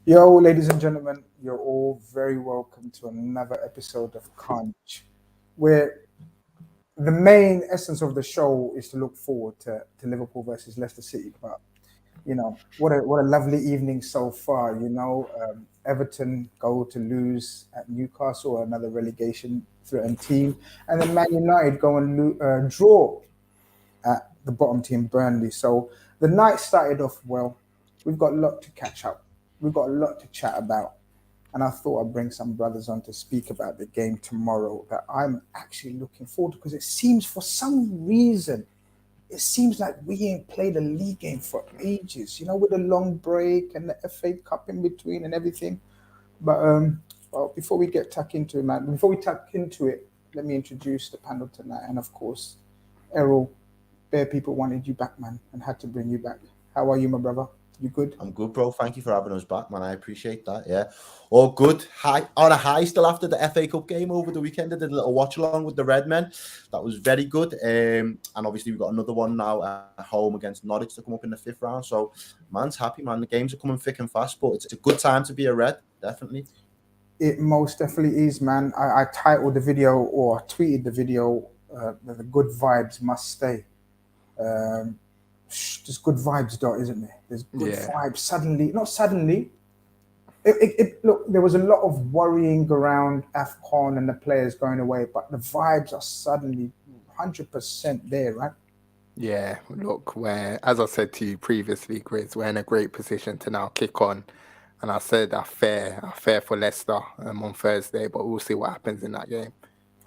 Yo, ladies and gentlemen, you're all very welcome to another episode of KHANAGE, where the main essence of the show is to look forward to Liverpool versus Leicester City. But what a lovely evening so far. Everton go to lose at Newcastle, another relegation threatened team, and then Man United go and draw at the bottom team, Burnley. So the night started off well. We've got a lot to catch up. We've got a lot to chat about. And I thought I'd bring some brothers on to speak about the game tomorrow that I'm actually looking forward to, because it seems for some reason, it seems like we ain't played a league game for ages, with a long break and the FA Cup in between and everything. But well, before we tuck into it, let me introduce the panel tonight. And of course, Errol, Bear people wanted you back, man, and had to bring you back. How are you, my brother? You good? I'm good, bro. Thank you for having us back, man. I appreciate that. Yeah. All good. On a high still after the FA Cup game over the weekend. I did a little watch along with the Red Men. That was very good. And obviously we've got another one now at home against Norwich to come up in the 5th round. So man's happy, man. The games are coming thick and fast, but it's a good time to be a Red, definitely. It most definitely is, man. I titled the video, or tweeted the video, the good vibes must stay. There's good vibes, isn't there? There's good vibes. Not suddenly. Look, there was a lot of worrying around AFCON and the players going away, but the vibes are suddenly 100% there, right? Yeah, look, as I said to you previously, Grizz, we're in a great position to now kick on. And I said I fair for Leicester on Thursday, but we'll see what happens in that game.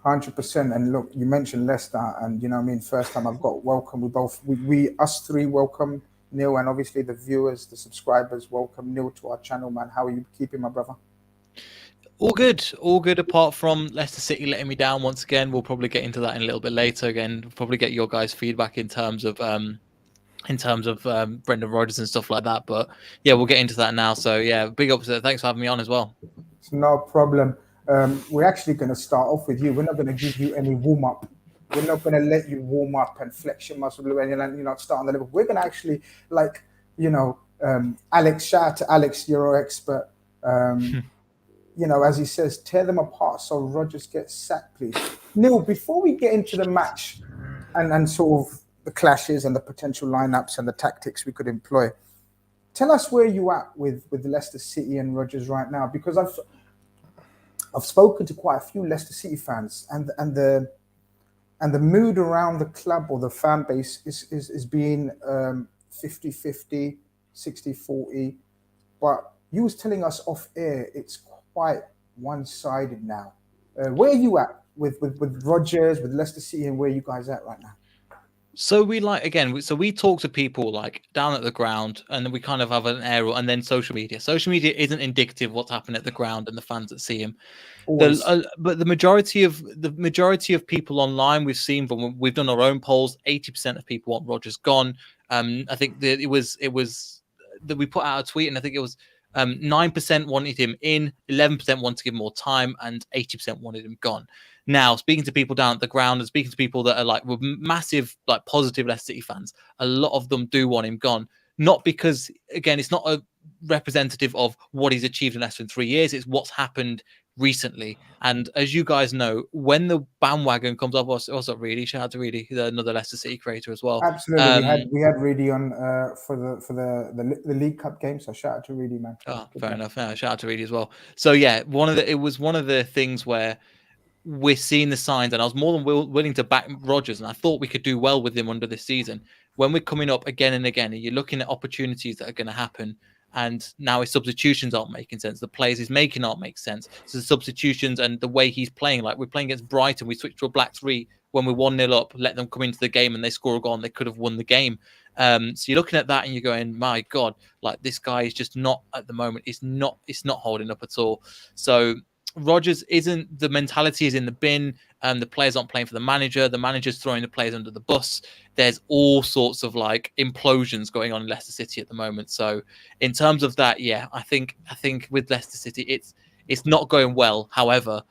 100%. And look, you mentioned Leicester, and first time I've got welcome. We us three welcome Neil, and obviously the viewers, the subscribers, welcome Neil to our channel, man. How are you keeping, my brother? All good apart from Leicester City letting me down once again. We'll probably get into that in a little bit later. Again, probably get your guys' feedback in terms of Brendan Rodgers and stuff like that. But yeah, we'll get into that now. So yeah, big up. Thanks for having me on as well. It's no problem. We're actually going to start off with you. We're not going to give you any warm up. We're not going to let you warm up and flex your muscle and start on the level. We're going to actually, Alex, shout out to Alex, you're our expert. As he says, tear them apart so Rodgers gets sacked, please. Neil, before we get into the match and sort of the clashes and the potential lineups and the tactics we could employ, tell us where you at with Leicester City and Rodgers right now, because I've spoken to quite a few Leicester City fans, and the mood around the club or the fan base is being 50-50, 60-40. But you was telling us off air it's quite one-sided now. Where are you at with Rodgers, with Leicester City, and where are you guys at right now? So we talk to people like down at the ground, and then we kind of have an aerial, and then social media. Social media isn't indicative of what's happening at the ground and the fans that see him. But the majority of people online we've seen, when we've done our own polls, 80% of people want Rodgers gone. I think that it was that we put out a tweet, and I think it was 9% wanted him in, 11% wanted to give him more time, and 80% wanted him gone. Now, speaking to people down at the ground and speaking to people that are with massive, positive Leicester City fans, a lot of them do want him gone. Not because, again, it's not a representative of what he's achieved in Leicester in 3 years. It's what's happened recently. And as you guys know, when the bandwagon comes up, also Reedy, shout out to Reedy, another Leicester City creator as well. Absolutely, we had Reedy on for the League Cup game, so shout out to Reedy, man. Oh, fair enough. Yeah, shout out to Reedy as well. So yeah, it was one of the things where we're seeing the signs, and I was more than willing to back Rodgers, and I thought we could do well with him under this season. When we're coming up again and again, and you're looking at opportunities that are going to happen, and now his substitutions aren't making sense. The plays he's making aren't making sense. So the substitutions and the way he's playing, like we're playing against Brighton, we switched to a black 3 when we're 1-0 up, let them come into the game and they score a goal and they could have won the game. So you're looking at that and you're going, my God, this guy is just not at the moment. It's not holding up at all. So Rodgers isn't, the mentality is in the bin. The players aren't playing for the manager. The manager's throwing the players under the bus. There's all sorts of implosions going on in Leicester City at the moment. So in terms of that, yeah, I think with Leicester City, it's not going well. However,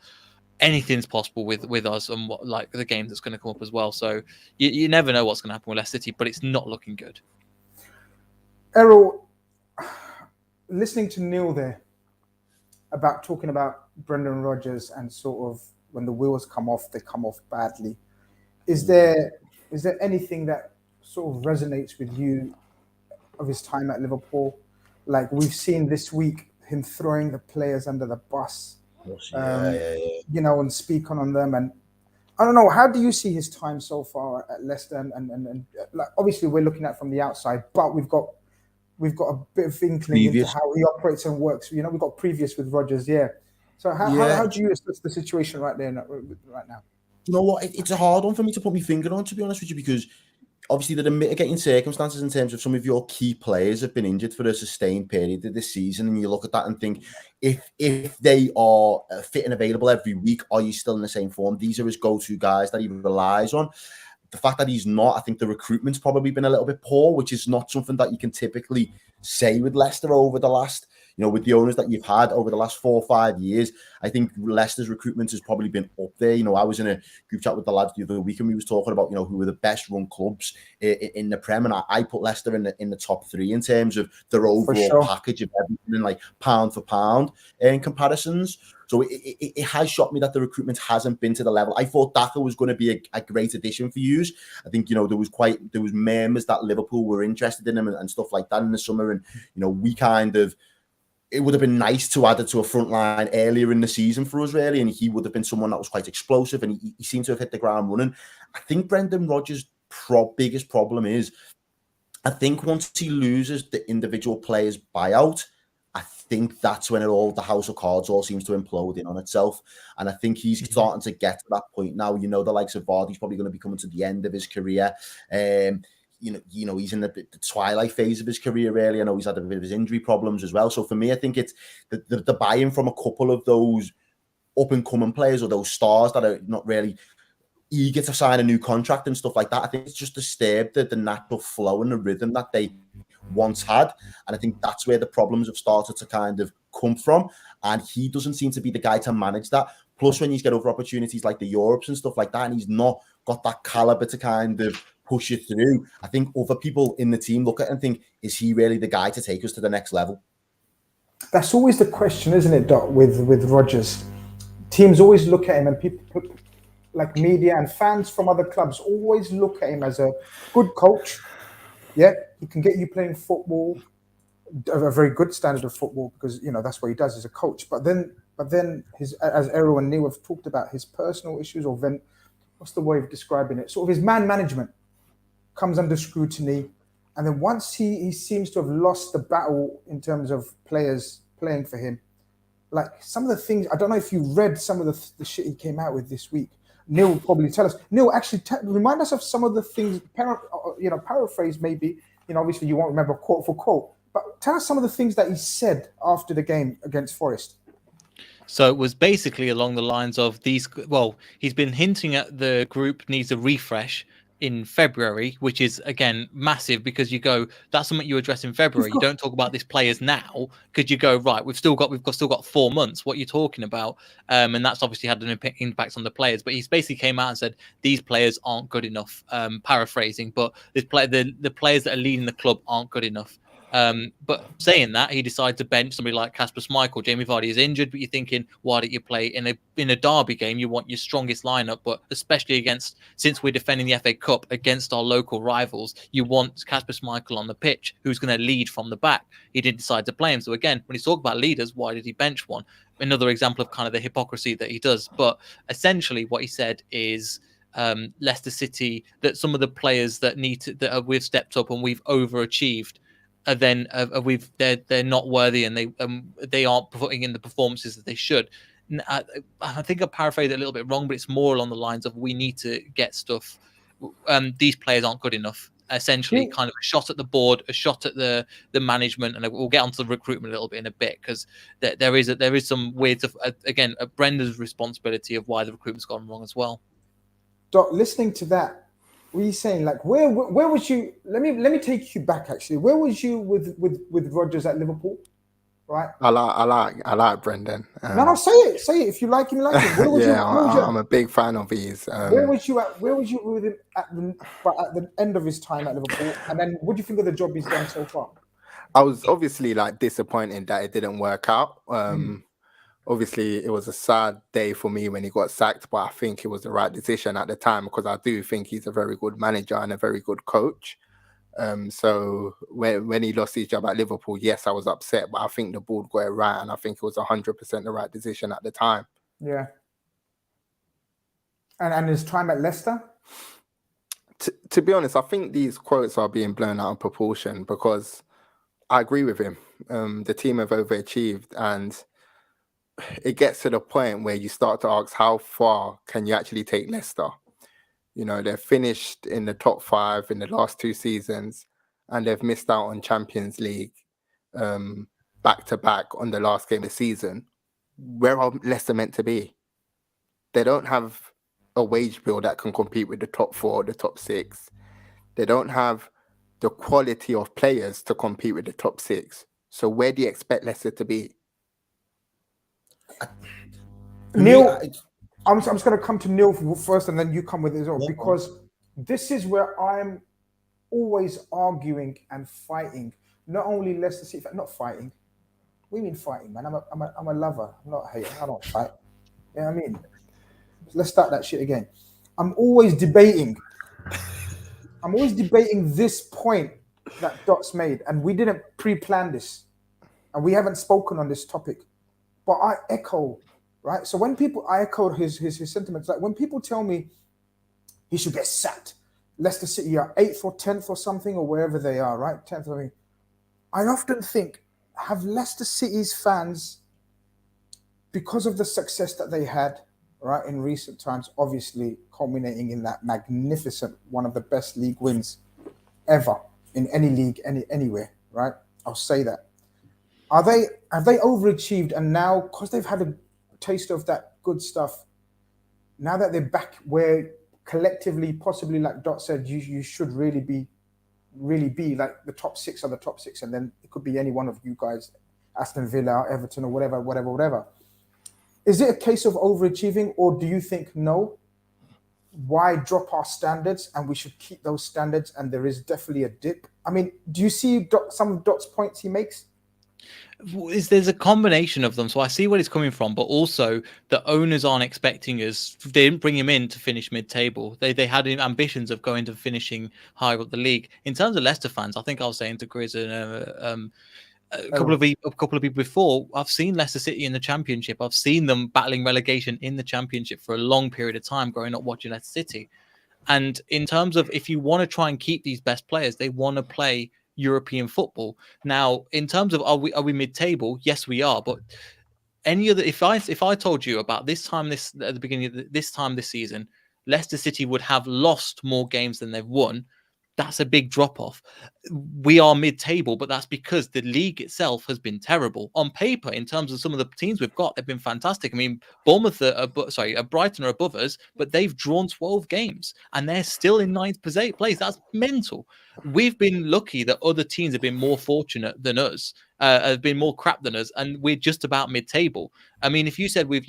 anything's possible with us and the game that's going to come up as well. So you never know what's going to happen with Leicester City, but it's not looking good. Errol, listening to Neil there about talking about Brendan Rodgers and sort of when the wheels come off, they come off badly. Is there anything that sort of resonates with you of his time at Liverpool? Like we've seen this week, him throwing the players under the bus, and speaking on them. And I don't know, how do you see his time so far at Leicester? And like, obviously we're looking at it from the outside, but we've got a bit of inkling into how he operates and works. We've got previous with Rodgers, So how do you assess the situation right now? You know what? It's a hard one for me to put my finger on, to be honest with you, because obviously there are mitigating circumstances in terms of some of your key players have been injured for a sustained period of this season, and you look at that and think, if they are fit and available every week, are you still in the same form? These are his go-to guys that he relies on. The fact that he's not, I think the recruitment's probably been a little bit poor, which is not something that you can typically say with Leicester over the last, with the owners that you've had over the last 4 or 5 years. I think Leicester's recruitment has probably been up there. I was in a group chat with the lads the other week and we was talking about, who were the best run clubs in the Prem, and I put Leicester in the top 3 in terms of their overall package of everything, and like pound for pound in comparisons. So it has shocked me that the recruitment hasn't been to the level. I thought Daka was going to be a great addition for you. I think, there was murmurs that Liverpool were interested in him and stuff like that in the summer. And, we kind of, it would have been nice to add it to a front line earlier in the season for us, really. And he would have been someone that was quite explosive, and he seemed to have hit the ground running. I think Brendan Rodgers' biggest problem is, I think once he loses the individual players' buyout, I think that's when the house of cards all seems to implode in on itself. And I think he's starting to get to that point now. The likes of Vardy's probably going to be coming to the end of his career. He's in the twilight phase of his career, really. I know he's had a bit of his injury problems as well. So for me, I think it's the buy-in from a couple of those up-and-coming players or those stars that are not really eager to sign a new contract and stuff like that. I think it's just disturbed the natural flow and the rhythm that they once had. And I think that's where the problems have started to kind of come from. And he doesn't seem to be the guy to manage that. Plus, when you get over opportunities like the Europes and stuff like that, and he's not got that caliber to kind of push you through, I think other people in the team look at it and think, is he really the guy to take us to the next level? That's always the question, isn't it, Doc, with Rodgers? Teams always look at him, and people like media and fans from other clubs always look at him as a good coach. Yeah, he can get you playing football, a very good standard of football, because that's what he does as a coach. But then his, as Errol and Neil have talked about, his personal issues, or what's the way of describing it? Sort of his man management comes under scrutiny, and then once he seems to have lost the battle in terms of players playing for him, like some of the things, I don't know if you read some of the shit he came out with this week. Neil will probably tell us. Neil, actually remind us of some of the things, paraphrase maybe, obviously you won't remember quote for quote, but tell us some of the things that he said after the game against Forest. So it was basically along the lines of he's been hinting at the group needs a refresh in February, which is, again, massive, because you go, that's something you address in February. You don't talk about these players now, because you go, right, we've still got 4 months. What are you talking about? And that's obviously had an impact on the players. But he's basically came out and said, these players aren't good enough, paraphrasing, but the players that are leading the club aren't good enough. But saying that, he decided to bench somebody like Kasper Schmeichel. Jamie Vardy is injured, but you're thinking, why don't you play in a derby game? You want your strongest lineup, but especially since we're defending the FA Cup against our local rivals, you want Kasper Schmeichel on the pitch, who's going to lead from the back. He didn't decide to play him. So again, when he's talking about leaders, why did he bench one? Another example of kind of the hypocrisy that he does. But essentially, what he said is, Leicester City, that some of the players that we've stepped up and we've overachieved, they're not worthy, and they aren't putting in the performances that they should. I think I paraphrased it a little bit wrong, but it's more along the lines of, we need to get stuff. These players aren't good enough. Essentially, kind of a shot at the board, a shot at the management, and we'll get onto the recruitment a little bit in a bit, because there is some weird stuff. Again, Brenda's responsibility of why the recruitment's gone wrong as well. Doc, listening to that, what are you saying? Like, where was you? Let me take you back. Actually, where was you with Rodgers at Liverpool? Right. I like Brendan. No, say it if you like him. Like him. I'm a big fan of his. Where was you with him at the end of his time at Liverpool? And then, what do you think of the job he's done so far? I was obviously like disappointed that it didn't work out. Obviously, it was a sad day for me when he got sacked, but I think it was the right decision at the time because I do think he's a very good manager and a very good coach. So when he lost his job at Liverpool, yes, I was upset, but I think the board got it right, and I think it was 100% the right decision at the time. Yeah. And his time at Leicester? To be honest, I think these quotes are being blown out of proportion because I agree with him. The team have overachieved, and it gets to the point where you start to ask, how far can you actually take Leicester? You know, they've finished in the top 5 in the last 2 seasons, and they've missed out on Champions League back to back on the last game of the season. Where are Leicester meant to be? They don't have a wage bill that can compete with the top 4, the top 6. They don't have the quality of players to compete with the top 6. So where do you expect Leicester to be? Neil, I'm just going to come to Neil first, and then you come with it as well, because this is where I'm always arguing and fighting. Not only Leicester City, not fighting. What do you mean fighting, man? I'm a lover. I'm not a hater. I don't fight. You know what I mean? Let's start that shit again. I'm always debating this point that Dot's made, and we didn't pre-plan this, and we haven't spoken on this topic. But I echo, right? So when I echoed his sentiments. Like when people tell me he should get sacked, Leicester City are 8th or 10th or something, or wherever they are, right? 10th or something. I often think, have Leicester City's fans, because of the success that they had, right, in recent times, obviously culminating in that magnificent, one of the best league wins ever in any league, anywhere, right? I'll say that. Have they overachieved, and now because they've had a taste of that good stuff, now that they're back where collectively, possibly like Dot said, you should really be like the top 6 are the top 6, and then it could be any one of you guys, Aston Villa, Everton, or whatever. Is it a case of overachieving, or do you think no? Why drop our standards, and we should keep those standards, and there is definitely a dip? I mean, do you see some of Dot's points he makes? There's a combination of them, so I see where it's coming from, but also the owners aren't expecting us. They didn't bring him in to finish mid-table. They had ambitions of going to finishing higher up the league. In terms of Leicester fans, I think I was saying to Grizz and a couple of people before, I've seen Leicester City in the Championship. I've seen them battling relegation in the Championship for a long period of time, growing up watching Leicester City. And in terms of, if you want to try and keep these best players, they want to play European football. Now, in terms of are we mid-table? Yes, we are. But any other, if I told you about at the beginning of this season, Leicester City would have lost more games than they've won, that's a big drop off. We are mid-table, but that's because the league itself has been terrible. On paper, in terms of some of the teams we've got, they've been fantastic. I mean, Bournemouth Brighton are above us, but they've drawn 12 games and they're still in 9th place. That's mental. We've been lucky that other teams have been more fortunate than us, have been more crap than us, and we're just about mid-table. I mean, if you said we've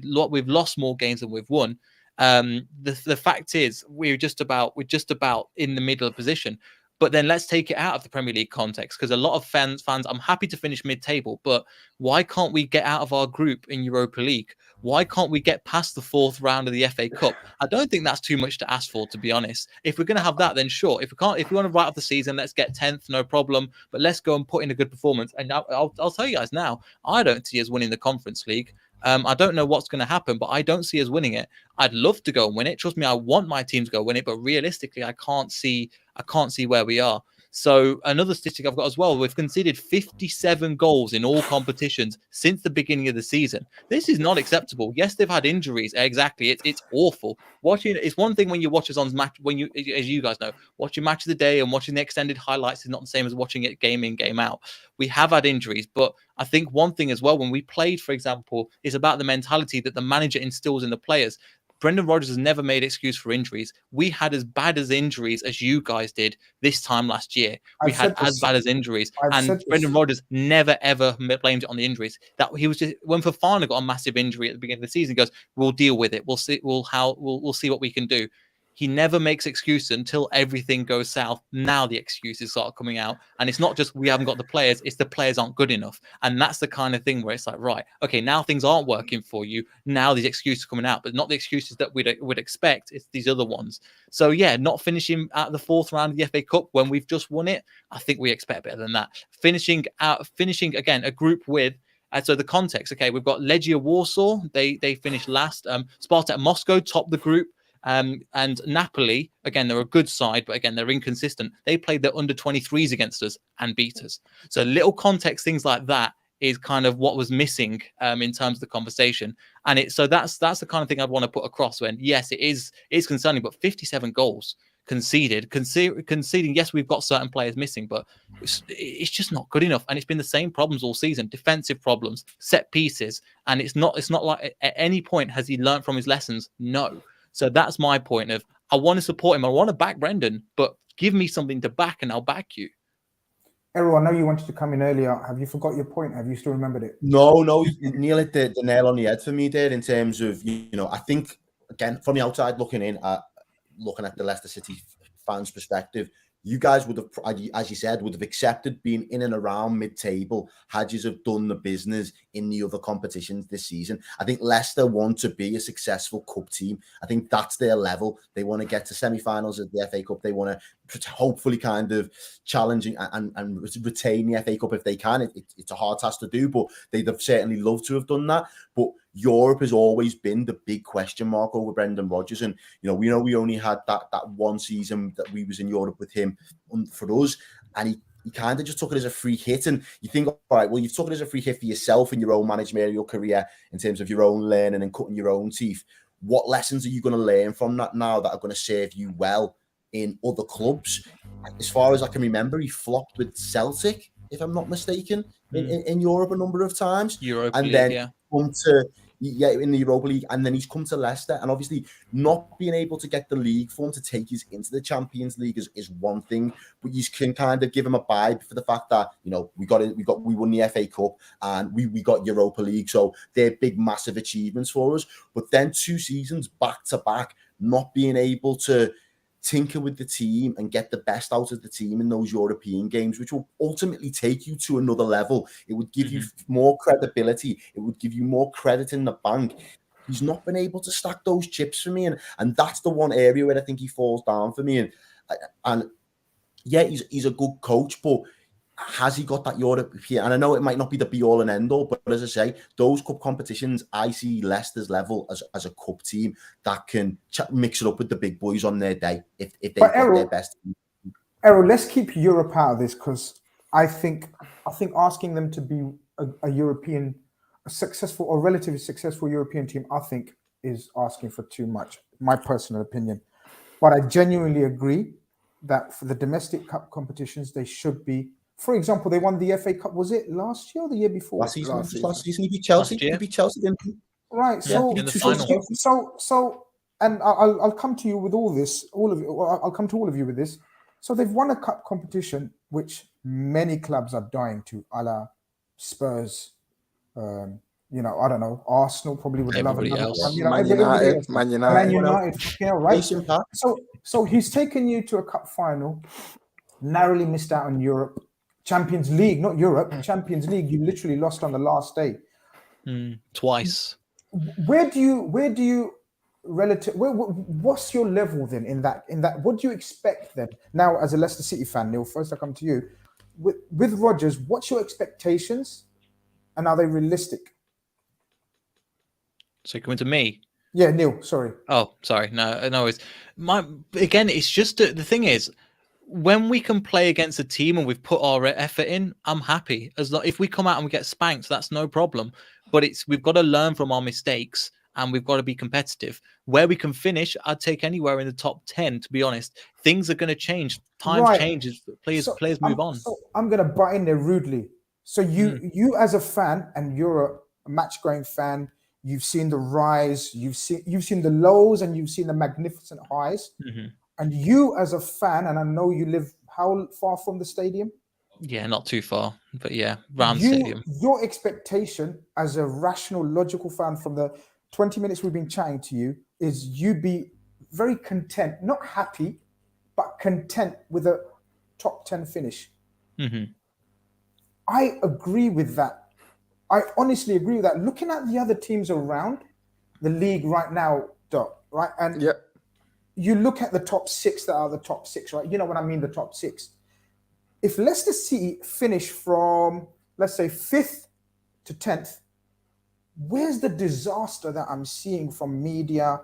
lost more games than we've won, the fact is we're just about in the middle of position. But then let's take it out of the Premier League context, because a lot of fans, I'm happy to finish mid-table, but why can't we get out of our group in Europa League? Why can't we get past the 4th round of the FA Cup? I don't think that's too much to ask for, to be honest. If we're going to have that, then sure. If we want to write off the season, let's get 10th, no problem. But let's go and put in a good performance. And I'll tell you guys now, I don't see us winning the Conference League. I don't know what's going to happen, but I don't see us winning it. I'd love to go and win it. Trust me, I want my team to go win it, but realistically, I can't see where we are. So another statistic I've got as well, we've conceded 57 goals in all competitions since the beginning of the season. This is not acceptable. Yes, they've had injuries. Exactly. It's awful. It's one thing when you watch us on match, as you guys know, watching Match of the Day and watching the extended highlights is not the same as watching it game in, game out. We have had injuries, but I think one thing as well, when we played, for example, is about the mentality that the manager instills in the players. Brendan Rodgers has never made excuse for injuries. We had as bad as injuries as you guys did this time last year. We had as bad as injuries. And Brendan Rodgers never, ever blamed it on the injuries. That he was just, when Fofana got a massive injury at the beginning of the season, he goes, we'll deal with it. We'll see what we can do. He never makes excuses until everything goes south. Now the excuses start coming out. And it's not just we haven't got the players, it's the players aren't good enough. And that's the kind of thing where it's like, right, okay, now things aren't working for you. Now these excuses are coming out, but not the excuses that we'd expect. It's these other ones. So yeah, not finishing at the 4th round of the FA Cup when we've just won it, I think we expect better than that. Finishing again, a group with so the context, okay, we've got Legia Warsaw, they finished last. Spartak Moscow topped the group. And Napoli, again, they're a good side, but again, they're inconsistent. They played their under-23s against us and beat us. So little context, things like that is kind of what was missing in terms of the conversation. And so that's the kind of thing I'd want to put across when, yes, it is concerning, but 57 goals conceding. Yes, we've got certain players missing, but it's just not good enough. And it's been the same problems all season: defensive problems, set pieces, and it's not like at any point has he learned from his lessons. No. So that's my point of I want to support him. I want to back Brendan, but give me something to back and I'll back you. Errol, I know you wanted to come in earlier. Have you forgot your point? Have you still remembered it? No, Neil hit the nail on the head for me there in terms of, I think, again, from the outside looking at the Leicester City fans' perspective, you guys would have, as you said, would have accepted being in and around mid-table had you have done the business in the other competitions this season. I think Leicester want to be a successful cup team. I think that's their level. They want to get to semi-finals of the FA Cup. They want to hopefully kind of challenge and retain the FA Cup if they can. It's a hard task to do, but they'd have certainly loved to have done that. But Europe has always been the big question mark over Brendan Rodgers. And, we only had that one season that we was in Europe with him for us. And he kind of just took it as a free hit. And you think, all right, well, you've took it as a free hit for yourself in your own managerial career in terms of your own learning and cutting your own teeth. What lessons are you going to learn from that now that are going to serve you well in other clubs? As far as I can remember, he flopped with Celtic, if I'm not mistaken, in Europe a number of times. Europa and League, then yeah. come to in the Europa League, and then he's come to Leicester, and obviously not being able to get the league form to take us into the Champions League is one thing, but you can kind of give him a vibe for the fact that we won the FA Cup and we got Europa League, so they're big massive achievements for us. But then 2 seasons back to back, not being able to tinker with the team and get the best out of the team in those European games, which will ultimately take you to another level. It would give you more credibility. It would give you more credit in the bank. He's not been able to stack those chips for me. And that's the one area where I think he falls down for me. And yeah, he's a good coach, but has he got that European? And I know it might not be the be all and end all, but as I say, those cup competitions, I see Leicester's level as a cup team that can mix it up with the big boys on their day if they've got their best. Errol, let's keep Europe out of this, because I think asking them to be a successful or relatively successful European team, I think is asking for too much, my personal opinion. But I genuinely agree that for the domestic cup competitions, they should be. For example, they won the FA Cup. Was it last year or the year before? Last season, he beat Chelsea. He beat Chelsea, didn't he? Right. Yeah, in the final. So, and I'll come to you with all this. I'll come to all of you with this. So they've won a cup competition, which many clubs are dying to, a la Spurs. I don't know. Arsenal probably would love Everybody another else. one. Man United. Man United. Yeah, right. So he's taken you to a cup final, narrowly missed out on Europe. Champions League, not Europe. Champions League, you literally lost on the last day. Twice. What's your level then in that? What do you expect then? Now, as a Leicester City fan, Neil, first I come to you. With Rodgers, what's your expectations, and are they realistic? So coming to me. Yeah, Neil. Sorry. Oh, sorry. No. It's just the thing is, when we can play against a team and we've put our effort in, I'm happy. If we come out and we get spanked, that's no problem. But we've got to learn from our mistakes and we've got to be competitive. Where we can finish, I'd take anywhere in the top 10, to be honest. Things are going to change. Times changes. Players move on. So I'm going to butt in there rudely. So you as a fan, and you're a match-going fan, you've seen the rise, you've seen the lows, and you've seen the magnificent highs. Mm-hmm. And you as a fan, and I know you live how far from the stadium? Yeah, not too far, but yeah, round the stadium. Your expectation as a rational, logical fan from the 20 minutes we've been chatting to you is you be very content, not happy, but content with a top 10 finish. Mm-hmm. I agree with that. I honestly agree with that. Looking at the other teams around the league right now, Doc, right? And you look at the top 6 that are the top 6, right? You know what I mean, the top 6. If Leicester City finish from, let's say, 5th to 10th, where's the disaster that I'm seeing from media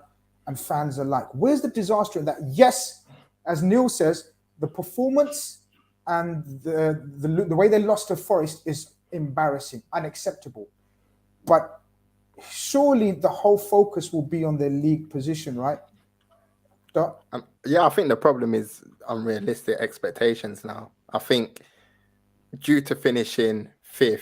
and fans alike? Where's the disaster in that? Yes, as Neil says, the performance and the way they lost to Forest is embarrassing, unacceptable. But surely the whole focus will be on their league position, right? I think the problem is unrealistic expectations now. I think due to finishing 5th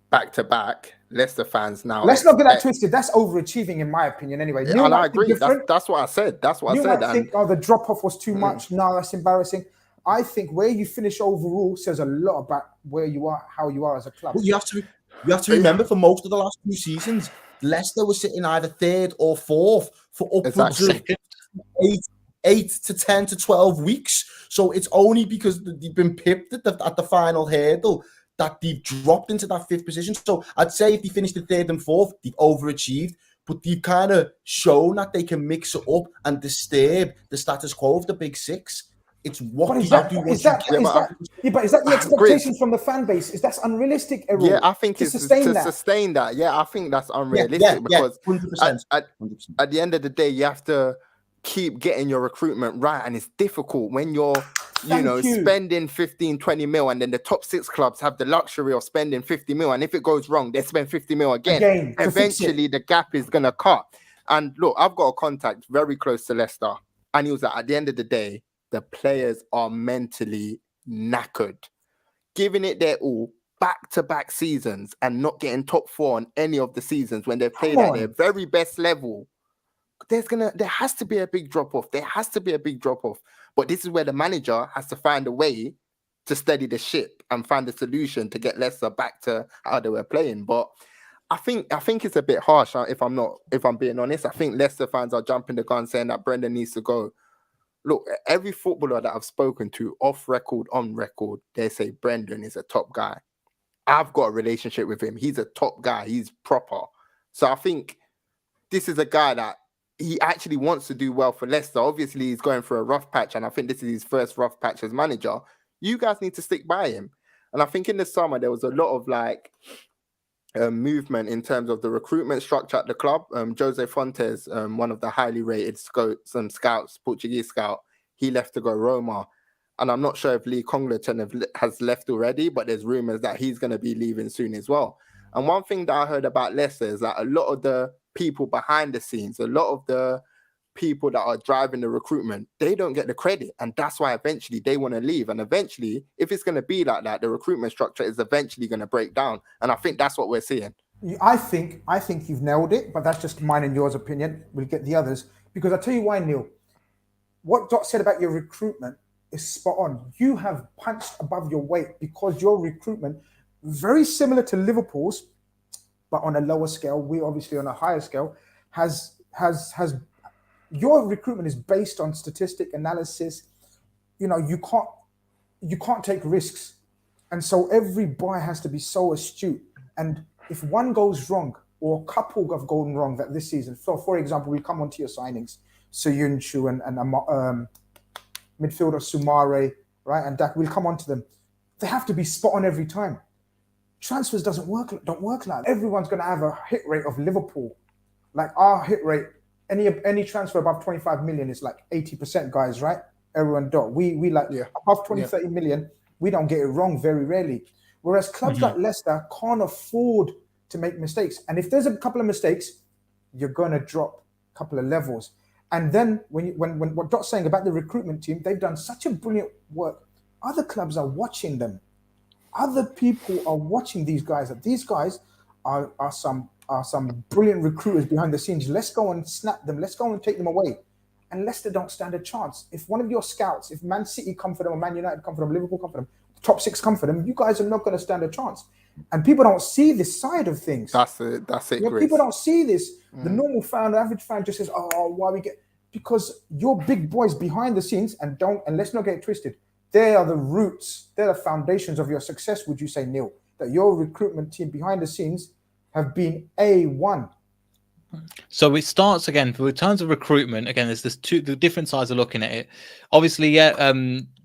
back-to-back, Leicester fans now... Let's not get that twisted. That's overachieving, in my opinion, anyway. Yeah, and I agree. That's what I said. You might think, the drop-off was too much. No, that's embarrassing. I think where you finish overall says a lot about where you are, how you are as a club. Well, you have to remember, for most of the last 2 seasons, Leicester was sitting either 3rd or 4th for upwards of 8 to 10 to 12 weeks. So it's only because they've been pipped at the final hurdle that they've dropped into that 5th position. So I'd say if they finished the 3rd and 4th, they've overachieved, but they've kind of shown that they can mix it up and disturb the status quo of the big 6. It's what but is that the expectation from the fan base? Is that unrealistic, Errol? Yeah, I think it's to sustain that. Yeah, I think that's unrealistic because 100%. At the end of the day, you have to keep getting your recruitment right, and it's difficult when you're spending 15-20 mil, and then the top 6 clubs have the luxury of spending 50 mil, and if it goes wrong, they spend 50 mil again. Eventually the gap is gonna cut. And look, I've got a contact very close to Leicester, and he was like, at the end of the day, the players are mentally knackered, giving it their all back-to-back seasons and not getting top 4 on any of the seasons when they've played at their very best level. There has to be a big drop-off. But this is where the manager has to find a way to steady the ship and find a solution to get Leicester back to how they were playing. But I think it's a bit harsh if I'm being honest. I think Leicester fans are jumping the gun saying that Brendan needs to go. Look, every footballer that I've spoken to, off record, on record, they say Brendan is a top guy. I've got a relationship with him. He's a top guy. He's proper. So I think this is a guy that he actually wants to do well for Leicester. Obviously, he's going through a rough patch, and I think this is his first rough patch as manager. You guys need to stick by him. And I think in the summer, there was a lot of movement in terms of the recruitment structure at the club. Jose Fontes, one of the highly rated scouts, Portuguese scout, he left to go Roma. And I'm not sure if Lee Congleton has left already, but there's rumours that he's going to be leaving soon as well. And one thing that I heard about Leicester is that a lot of the people behind the scenes, a lot of the people that are driving the recruitment, they don't get the credit. And that's why eventually they want to leave. And eventually, if it's going to be like that, the recruitment structure is eventually going to break down. And I think that's what we're seeing. I think you've nailed it, but that's just mine and yours opinion. We'll get the others. Because I'll tell you why, Neil. What Dot said about your recruitment is spot on. You have punched above your weight because your recruitment, very similar to Liverpool's, but on a lower scale, we obviously on a higher scale, has your recruitment is based on statistic analysis. You know, you can't take risks. And so every buy has to be so astute. And if one goes wrong, or a couple have gone wrong that this season, so for example, we come onto your signings, Soyuncu and midfielder Sumare, right? And Dak, we'll come on to them. They have to be spot on every time. Transfers don't work like that. Everyone's going to have a hit rate of Liverpool. Like our hit rate, any transfer above 25 million is like 80%, guys, right? Everyone dot. We above 30 million, we don't get it wrong very rarely. Whereas clubs like Leicester can't afford to make mistakes. And if there's a couple of mistakes, you're going to drop a couple of levels. And then when what Dot's saying about the recruitment team, they've done such a brilliant work. Other clubs are watching them. Other people are watching these guys. These guys are some brilliant recruiters behind the scenes. Let's go and snap them. Let's go and take them away. And Leicester don't stand a chance. If one of your scouts, if Man City come for them, or Man United come for them, Liverpool come for them, top 6 come for them, you guys are not going to stand a chance. And people don't see this side of things. That's it. People don't see this. The normal fan, the average fan just says, "Oh, why we get?" because your big boys behind the scenes, and let's not get it twisted, they are the roots, they're the foundations of your success, would you say, Neil? That your recruitment team behind the scenes have been A1. So it starts again in terms of recruitment. Again, there's the different sides of looking at it. Obviously, yeah.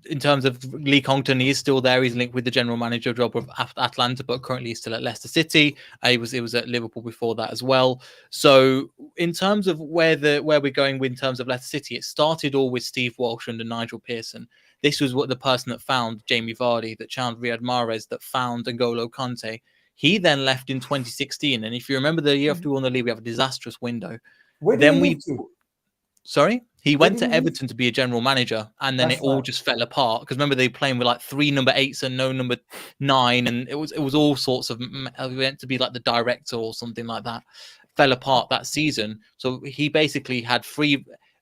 In terms of Lee Congdon, he is still there. He's linked with the general manager job of Atlanta, but currently he's still at Leicester City. It was at Liverpool before that as well. So in terms of where we're going with in terms of Leicester City, it started all with Steve Walsh and Nigel Pearson. This was what the person that found Jamie Vardy, that found Riyad Mahrez, that found N'Golo Kante. He then left in 2016, and if you remember the year after we won the league, we have a disastrous window. Where did he move to? Sorry? He went to Everton to be a general manager, and then That's it all right. just fell apart. Because remember, they were playing with like 3 number 8s and no number 9, and it was all sorts of. We went to be like the director or something like that. Fell apart that season. So he basically had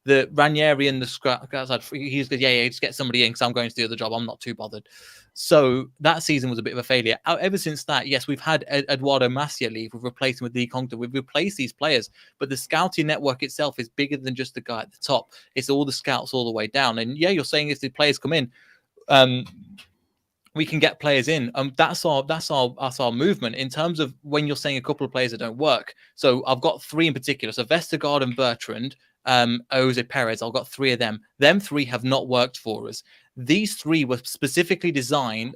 the Ranieri and the guys had free. He was just get somebody in because I'm going to do the job. I'm not too bothered. So that season was a bit of a failure. Ever since that, yes, we've had Eduardo Macia leave. We've replaced him with Lee Congdon. We've replaced these players, but the scouting network itself is bigger than just the guy at the top. It's all the scouts all the way down. And yeah, you're saying if the players come in, we can get players in. That's our movement in terms of when you're saying a couple of players that don't work. So I've got 3 in particular. So Vestergaard and Bertrand, Jose Perez. I've got 3 of them. Them 3 have not worked for us. These 3 were specifically signed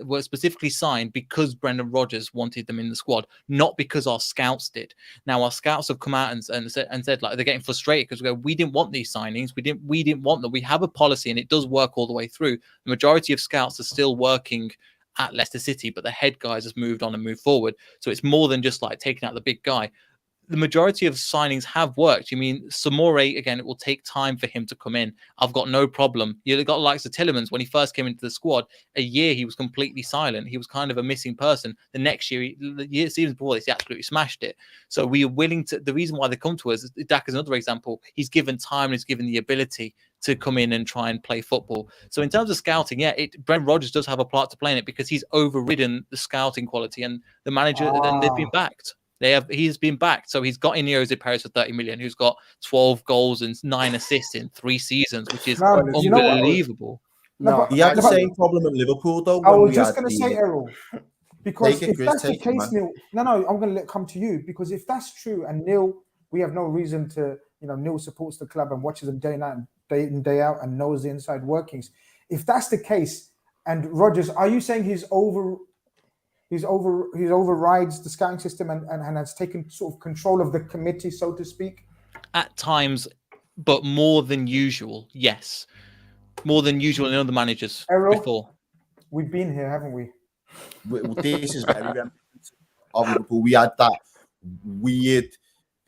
because Brendan Rodgers wanted them in the squad, not because our scouts did. Now our scouts have come out and said like they're getting frustrated because we didn't want these signings. We didn't want them. We have a policy and it does work all the way through. The majority of scouts are still working at Leicester City, but the head guys has moved on and moved forward. So it's more than just like taking out the big guy. The majority of signings have worked. You mean Samore, again, it will take time for him to come in. I've got no problem. You got the likes of Tillemans. When he first came into the squad, a year he was completely silent. He was kind of a missing person. The next year, the season before this, he absolutely smashed it. So we are willing to, the reason why they come to us, Dak is another example. He's given time and he's given the ability to come in and try and play football. So in terms of scouting, yeah, Brendan Rodgers does have a part to play in it because he's overridden the scouting quality and the manager, and they've been backed. He's been backed. So he's got in Jose Perez for 30 million, who's got 12 goals and 9 assists in 3 seasons, which is unbelievable. He had the same problem at Liverpool, though. I was just going to say, Errol, because if Chris, that's the case, Neil, no, I'm going to come to you, because if that's true, and Neil, we have no reason to, Neil supports the club and watches them day in, day out, and knows the inside workings. If that's the case, and Rodgers, are you saying he's overrides the scouting system and has taken sort of control of the committee, so to speak? At times, but more than usual, yes. More than usual in other managers before. We've been here, haven't we? This is very reminiscent of Liverpool. We had that weird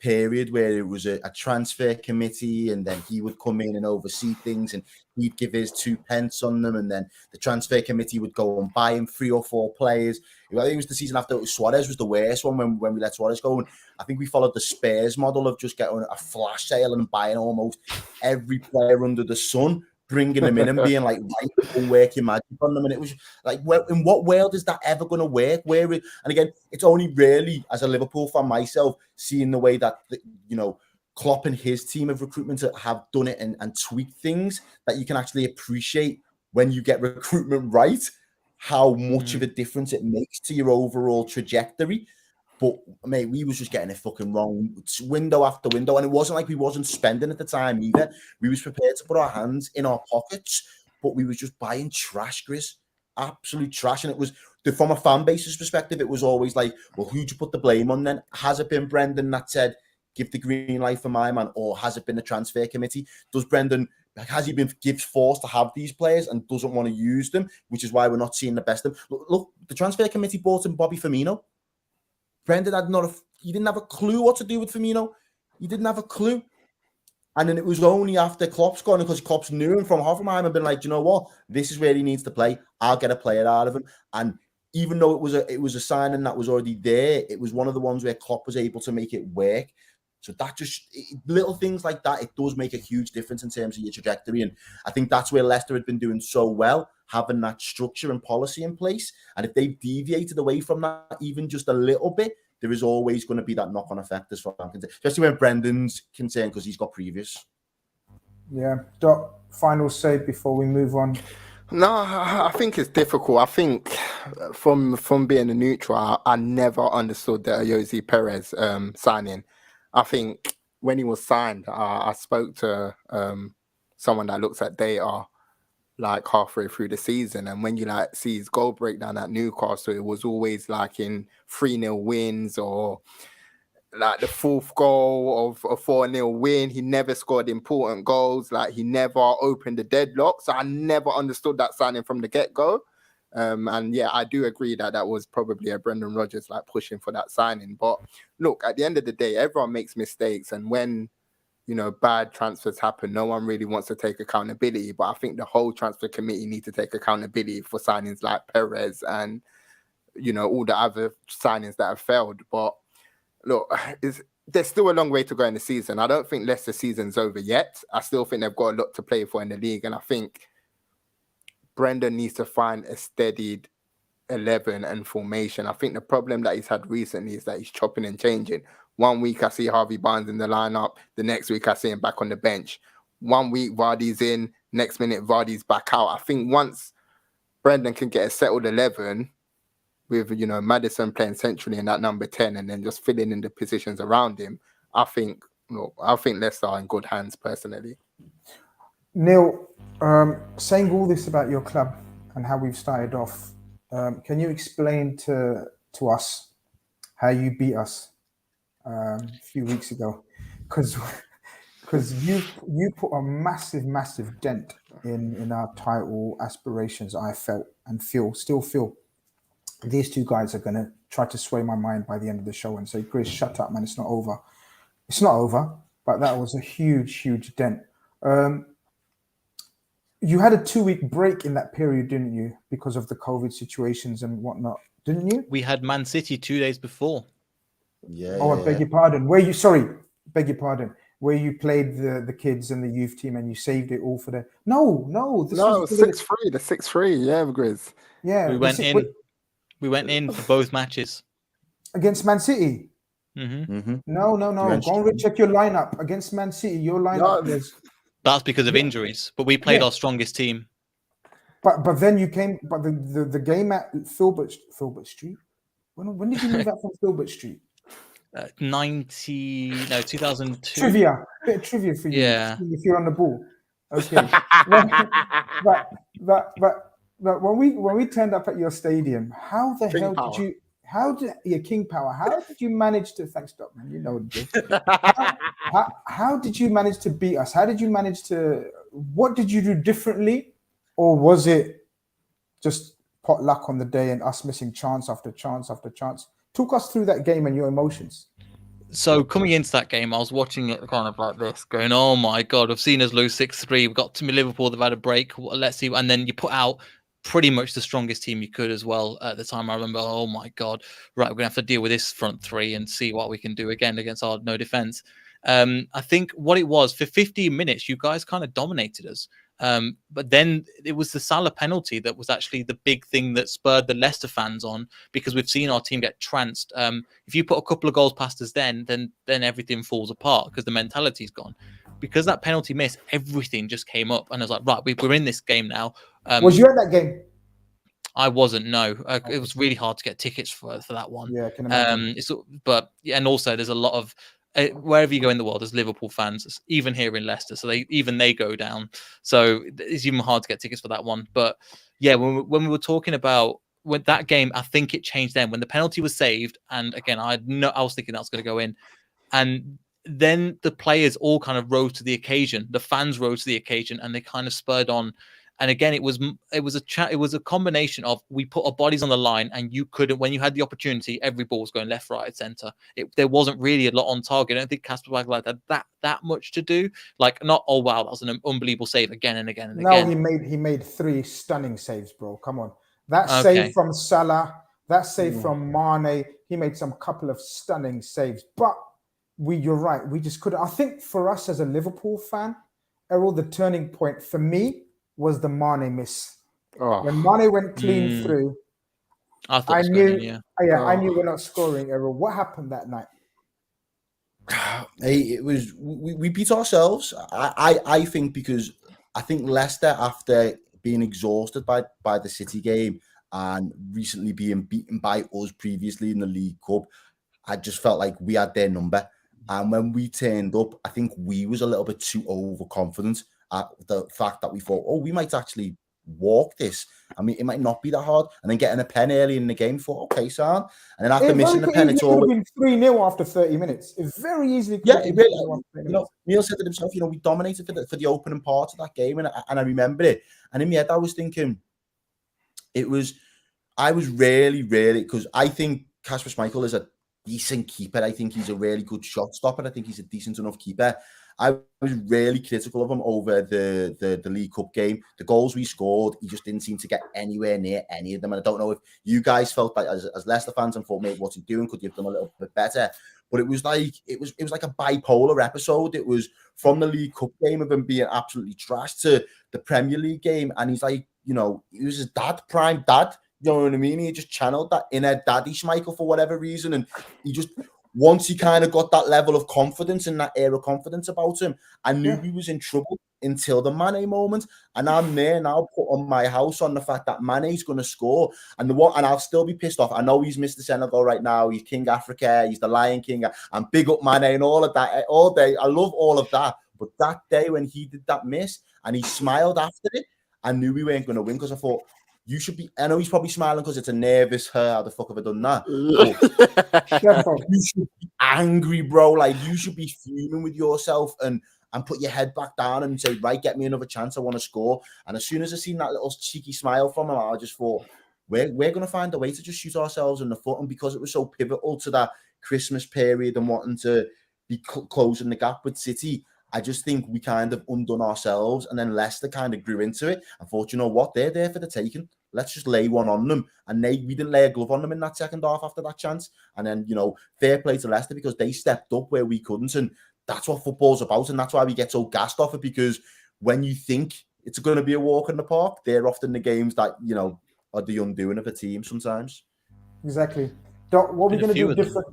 period where it was a transfer committee, and then he would come in and oversee things, and he'd give his 2 pence on them, and then the transfer committee would go and buy him 3 or 4 players. I think it was the season after Suarez was the worst one when we let Suarez go, and I think we followed the Spurs model of just getting a flash sale and buying almost every player under the sun, bringing them in and being like, right, working magic on them. And it was like, well, in what world is that ever going to work? And again, it's only really, as a Liverpool fan myself, seeing the way that, Klopp and his team of recruitment have done it and tweaked things, that you can actually appreciate when you get recruitment right, how much of a difference it makes to your overall trajectory. But, mate, we was just getting it fucking wrong, window after window. And it wasn't like we wasn't spending at the time either. We was prepared to put our hands in our pockets, but we was just buying trash, Grizz. Absolute trash. And it was, from a fan base's perspective, it was always like, well, who'd you put the blame on then? Has it been Brendan that said, give the green light for my man? Or has it been the transfer committee? Has he been forced to have these players and doesn't want to use them, which is why we're not seeing the best of them? Look, the transfer committee bought in Bobby Firmino. Brendan he didn't have a clue what to do with Firmino. He didn't have a clue. And then it was only after Klopp's gone, because Klopp's knew him from Hoffenheim and been like, you know what? This is where he needs to play. I'll get a player out of him. And even though it was a signing that was already there, it was one of the ones where Klopp was able to make it work. So that little things like that, it does make a huge difference in terms of your trajectory. And I think that's where Leicester had been doing so well, having that structure and policy in place. And if they've deviated away from that even just a little bit, there is always going to be that knock-on effect as far as I'm concerned, especially when Brendan's concerned, because he's got previous. Yeah. Dot, final say before we move on. No, I think it's difficult. I think from being a neutral, I never understood the Ayoze Perez signing. I think when he was signed, I spoke to someone that looks at data like halfway through the season, and when you like see his goal breakdown at Newcastle, it was always like in 3-0 wins or like the fourth goal of a 4-0 win. He never scored important goals. Like he never opened the deadlock. So I never understood that signing from the get-go. And yeah, I do agree that was probably a Brendan Rodgers like pushing for that signing. But look, at the end of the day, everyone makes mistakes. And when, bad transfers happen, no one really wants to take accountability. But I think the whole transfer committee need to take accountability for signings like Perez and, all the other signings that have failed. But look, there's still a long way to go in the season. I don't think Leicester season's over yet. I still think they've got a lot to play for in the league. And I think Brendan needs to find a steadied 11 and formation. I think the problem that he's had recently is that he's chopping and changing. 1 week I see Harvey Barnes in the lineup. The next week I see him back on the bench. 1 week Vardy's in. Next minute Vardy's back out. I think once Brendan can get a settled 11 with, Maddison playing centrally in that number 10 and then just filling in the positions around him, I think Leicester are in good hands personally. Neil, saying all this about your club and how we've started off, can you explain to us how you beat us a few weeks ago? Because you put a massive dent in our title aspirations. I felt and still feel. These two guys are going to try to sway my mind by the end of the show and say, Chris, shut up, man. It's not over. It's not over, but that was a huge dent. You had a 2-week break in that period, didn't you? Because of the COVID situations and whatnot, didn't you? We had Man City 2 days before. Yeah. Oh, I beg your pardon. Beg your pardon. Where you played the kids and the youth team and you saved it all for the... No. It was 6-3, the 6-3, yeah, Grizz. Yeah. We went in for both matches. Against Man City? Mm-hmm. No. Go and recheck your lineup. Against Man City, your lineup was... That's because of injuries, but we played our strongest team. But then you came... But the game at Filbert Street? When did you move out from Filbert Street? 2002. Trivia. Bit of trivia for you. Yeah. If you're on the ball. Okay. But when we turned up at your stadium, how the King hell Power. did you King Power, how did you manage to, thanks Stockman, you know how did you manage to beat us? What did you do differently? Or was it just pot luck on the day and us missing chance after chance after chance? Talk us through that game and your emotions. So coming into that game, I was watching it kind of like this, going, "Oh my god, I've seen us lose 6-3. We've got to Liverpool. They've had a break. Let's see." And then you put out pretty much the strongest team you could as well at the time. I remember, oh my god, right, we're gonna have to deal with this front three and see what we can do again against our no defense. I think what it was for 15 minutes, you guys kind of dominated us. But then it was the Salah penalty that was actually the big thing that spurred the Leicester fans on, because we've seen our team get trounced. If you put a couple of goals past us then everything falls apart because the mentality's gone. Because that penalty miss, everything just came up, and I was like, right, we're in this game now. Was you at that game? I wasn't. No, it was really hard to get tickets for that one. Yeah, I can imagine. And also there's a lot of wherever you go in the world, there's Liverpool fans, even here in Leicester. So they go down. So it's even hard to get tickets for that one. But yeah, when we were talking about with that game, I think it changed then when the penalty was saved. And again, I was thinking that was going to go in, and then the players all kind of rose to the occasion. The fans rose to the occasion, and they kind of spurred on. And again, it was a combination of we put our bodies on the line, and you couldn't, when you had the opportunity, every ball was going left, right, center. There wasn't really a lot on target. I don't think Kasper Weghorst had that much to do. Like, not, oh wow, that was an unbelievable save again and again and again. No, he made 3 stunning saves, bro. Come on, that save from Salah, that save from Mane. He made some couple of stunning saves, but you're right. We just couldn't. I think for us as a Liverpool fan, Errol, the turning point for me was the Mane miss. Oh. When Mane went clean through, I knew we're not scoring, Errol. What happened that night? Hey, we beat ourselves. I think because I think Leicester, after being exhausted by the City game and recently being beaten by us previously in the League Cup, I just felt like we had their number. And when we turned up, I think we was a little bit too overconfident at the fact that we thought, oh, we might actually walk this. I mean, it might not be that hard. And then getting a pen early in the game, thought, okay, Sam. And then after missing the pen, it's could have always... been 3-0 after 30 minutes. It very easily could Yeah, have been it really, 3-0 after 30 you know, minutes. Neil said to himself, you know, we dominated for the opening part of that game. And I remember it. And in my head, I was thinking, I was really, because I think Kasper Schmeichel is a decent keeper. I think he's a really good shot stopper. I think he's a decent enough keeper. I was really critical of him over the League Cup game. The goals we scored, he just didn't seem to get anywhere near any of them. And I don't know if you guys felt that as Leicester fans and thought, mate, what's he doing? Could you have done a little bit better? But it was like a bipolar episode. It was from the League Cup game of him being absolutely trashed to the Premier League game, and he's like, you know, he was his prime dad. You know what I mean? He just channeled that inner daddy Schmeichel for whatever reason, and he just, once he kind of got that level of confidence and that air of confidence about him, I knew he was in trouble until the Mane moment. And I'm there now, put on my house on the fact that Mane's going to score, and I'll still be pissed off. I know he's Mr. Senegal right now. He's King Africa. He's the Lion King. And big up Mane and all of that all day. I love all of that. But that day when he did that miss and he smiled after it, I knew we weren't going to win, because I thought, you should be... I know he's probably smiling because it's a nervous her. How the fuck have I done that? You should be angry, bro. Like, you should be fuming with yourself and put your head back down and say, right, get me another chance. I want to score. And as soon as I seen that little cheeky smile from him, I just thought, we're going to find a way to just shoot ourselves in the foot. And because it was so pivotal to that Christmas period and wanting to be closing the gap with City, I just think we kind of undone ourselves, and then Leicester kind of grew into it and thought, you know what, they're there for the taking. Let's just lay one on them. And we didn't lay a glove on them in that second half after that chance. And then, you know, fair play to Leicester, because they stepped up where we couldn't. And that's what football's about. And that's why we get so gassed off it, because when you think it's going to be a walk in the park, they're often the games that, you know, are the undoing of a team sometimes. Exactly. Doc, what are we going to do different?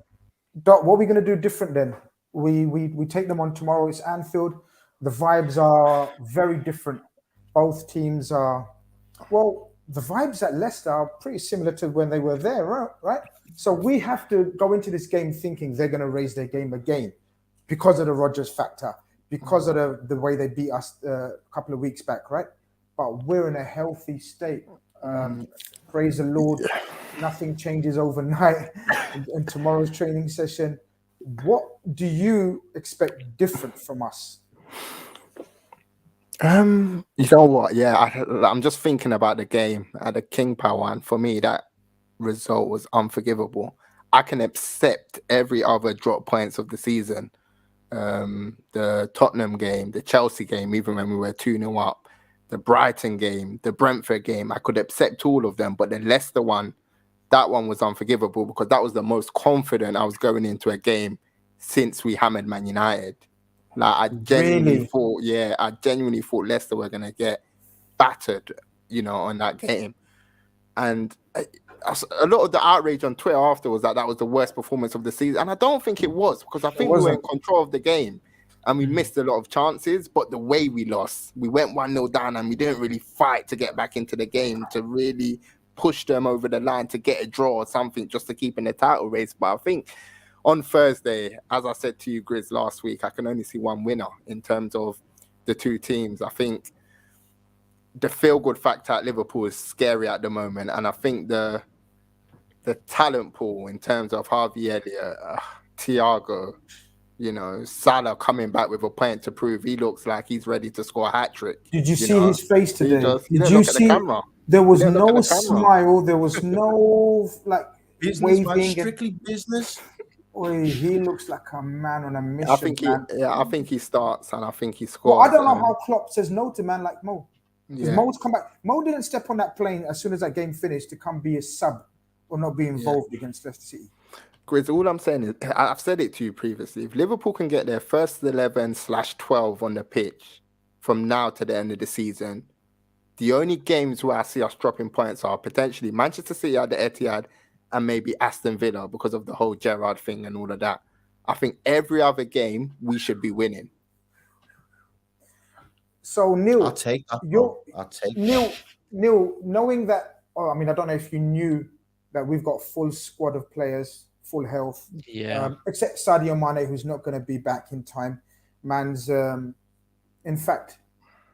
Doc, what are we going to do different then? We take them on tomorrow. It's Anfield. The vibes are very different. Both teams are, well, the vibes at Leicester are pretty similar to when they were there, right? So we have to go into this game thinking they're going to raise their game again because of the Rodgers factor, because of the way they beat us a couple of weeks back, right? But we're in a healthy state. Praise the Lord. Nothing changes overnight in tomorrow's training session. What do you expect different from us? You know what? Yeah, I'm just thinking about the game at the King Power, and for me, that result was unforgivable. I can accept every other drop points of the season. The Tottenham game, the Chelsea game, even when we were 2-0 up, the Brighton game, the Brentford game, I could accept all of them. But the Leicester one, that one was unforgivable, because that was the most confident I was going into a game since we hammered Man United. Like, I genuinely thought Leicester were going to get battered, you know, on that game. And a lot of the outrage on Twitter after was that was the worst performance of the season. And I don't think it was, because I think we were in control of the game and we missed a lot of chances. But the way we lost, we went 1-0 down and we didn't really fight to get back into the game, to really push them over the line to get a draw or something, just to keep in the title race. But I think on Thursday, as I said to you, Grizz, last week, I can only see one winner in terms of the two teams. I think the feel-good factor at Liverpool is scary at the moment. And I think the talent pool in terms of Harvey Elliott, Thiago, you know, Salah coming back with a point to prove he looks like he's ready to score a hat-trick. Did you see his face today? Did you see? There was no smile. There was no, like, business, man, strictly business. He looks like a man on a mission. I think he starts and I think he scores. Well, I don't know how Klopp says no to man like Mo. Because Mo's come back. Mo didn't step on that plane as soon as that game finished to come be a sub or not be involved against Leicester City. Grizz, all I'm saying is, I've said it to you previously, if Liverpool can get their first 11/12 on the pitch from now to the end of the season, the only games where I see us dropping points are potentially Manchester City at the Etihad and maybe Aston Villa, because of the whole Gerrard thing and all of that. I think every other game we should be winning. So Neil, I'll take that. Bro. I'll take that. Neil, knowing that, I mean, I don't know if you knew that we've got full squad of players, full health, except Sadio Mane, who's not going to be back in time. Man's, in fact,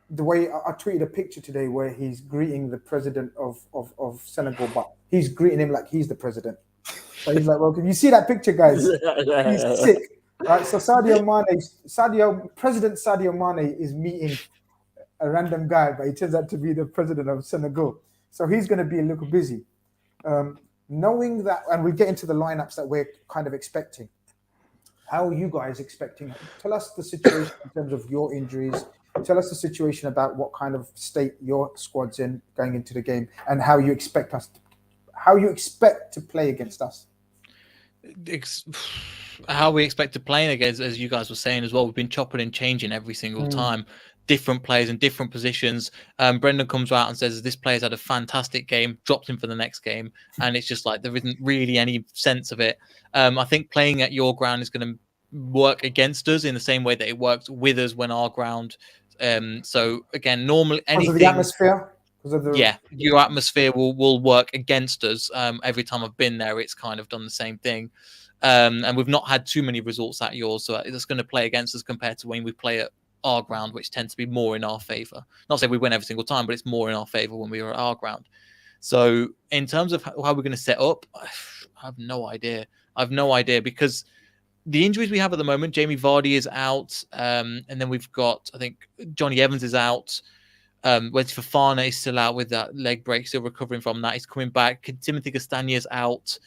the way I tweeted a picture today where he's greeting the president of Senegal, but he's greeting him like he's the president. So he's like, welcome. You see that picture, guys? He's sick. Right, so President Sadio Mane is meeting a random guy, but he turns out to be the president of Senegal. So he's going to be a little busy. Knowing that, and we get into the lineups that we're kind of expecting. How are you guys expecting? Tell us the situation in terms of your injuries. Tell us the situation about what kind of state your squad's in going into the game, and how you expect to play against us. How we expect to play against, as you guys were saying as well, we've been chopping and changing every single time. Different players in different positions. Brendan comes out and says this player's had a fantastic game, drops him for the next game, and it's just like there isn't really any sense of it. I think playing at your ground is going to work against us in the same way that it works with us when our ground. So again, normally anything. Because of the atmosphere. Your atmosphere will work against us. Every time I've been there, it's kind of done the same thing. And we've not had too many results at yours, so it's going to play against us compared to when we play at our ground, which tends to be more in our favor. Not say we win every single time, but it's more in our favor when we are at our ground. So in terms of how we're going to set up, I have no idea. Because the injuries we have at the moment, Jamie Vardy is out, and then we've got, I think, Johnny Evans is out. Wesley Fofana is still out with that leg break, still recovering from that. He's coming back. Timothy Castagne's out.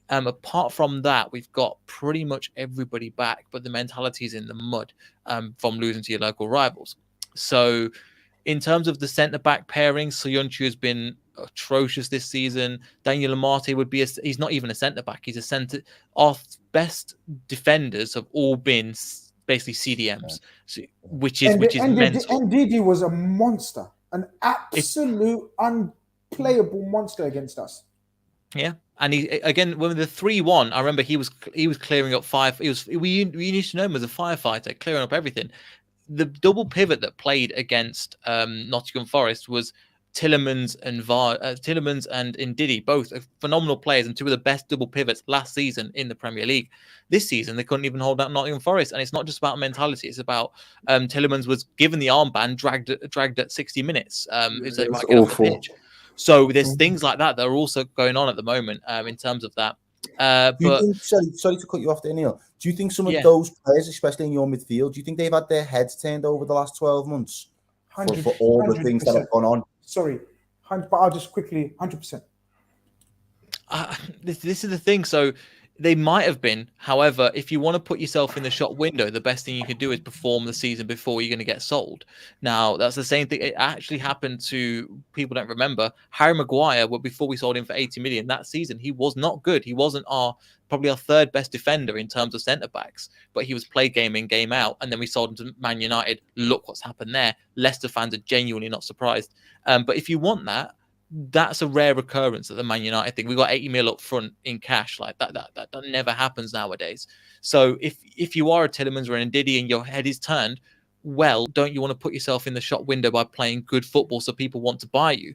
Apart from that, we've got pretty much everybody back, but the mentality is in the mud from losing to your local rivals. So in terms of the centre-back pairing, Soyuncu has been atrocious this season. Daniel Amate would be he's not even a centre-back. He's a centre. Our best defenders have all been basically CDMs, which is mental. Ndidi was a monster, an absolute unplayable monster against us. Yeah, and he again when the 3-1, I remember he was clearing up we used to know him as a firefighter, clearing up everything. The double pivot that played against Nottingham Forest was Tielemans and Ndidi, both phenomenal players and two of the best double pivots last season in the Premier League. This season, they couldn't even hold out Nottingham Forest, and it's not just about mentality. It's about Tielemans was given the armband, dragged at 60 minutes. It's like, right, get off the pitch. So there's things like that are also going on at the moment in terms of that. Sorry to cut you off there, Neil. Do you think some of those players, especially in your midfield, do you think they've had their heads turned over the last 12 months for all the things that have gone on? Sorry, but I'll just quickly, 100%. This is the thing. So they might have been. However, if you want to put yourself in the shop window, the best thing you can do is perform the season before you're going to get sold. Now, that's the same thing. It actually happened to people don't remember. Harry Maguire, before we sold him for 80 million that season, he was not good. He wasn't probably our third best defender in terms of centre backs, but he was play game in, game out. And then we sold him to Man United. Look what's happened there. Leicester fans are genuinely not surprised. But if you want that, that's a rare occurrence at the Man United thing. We got 80 mil up front in cash. Like that never happens nowadays. So if you are a Tielemans or an Ndidi and your head is turned, well, don't you want to put yourself in the shop window by playing good football so people want to buy you?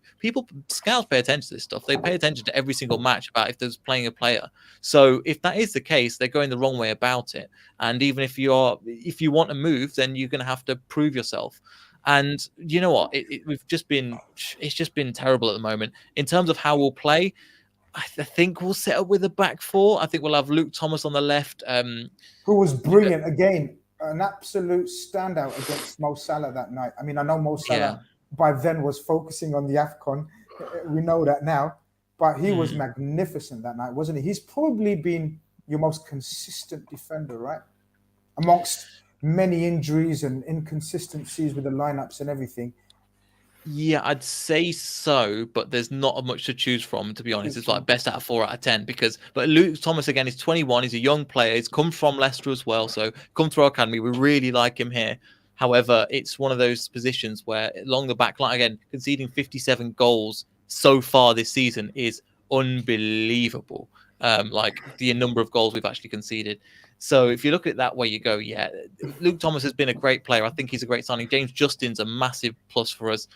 Scouts pay attention to this stuff. They pay attention to every single match about if there's playing a player. So if that is the case, they're going the wrong way about it. And even if you want to move, then you're going to have to prove yourself. And you know what? It's just been terrible at the moment. In terms of how we'll play, I think we'll set up with a back four. I think we'll have Luke Thomas on the left. Who was brilliant again. An absolute standout against Mo Salah that night. I mean, I know Mo Salah by then was focusing on the AFCON. We know that now. But he was magnificent that night, wasn't he? He's probably been your most consistent defender, right? Amongst many injuries and inconsistencies with the lineups and everything. Yeah, I'd say so, but there's not much to choose from, to be honest. It's like best out of 4 out of 10 but Luke Thomas again is 21. He's a young player. He's come from Leicester as well, so come through our academy. We really like him here. However, it's one of those positions where along the back line, again, conceding 57 goals so far this season is unbelievable. like the number of goals we've actually conceded. So if you look at it that way, you go, yeah, Luke Thomas has been a great player. I think he's a great signing. James Justin's a massive plus for us.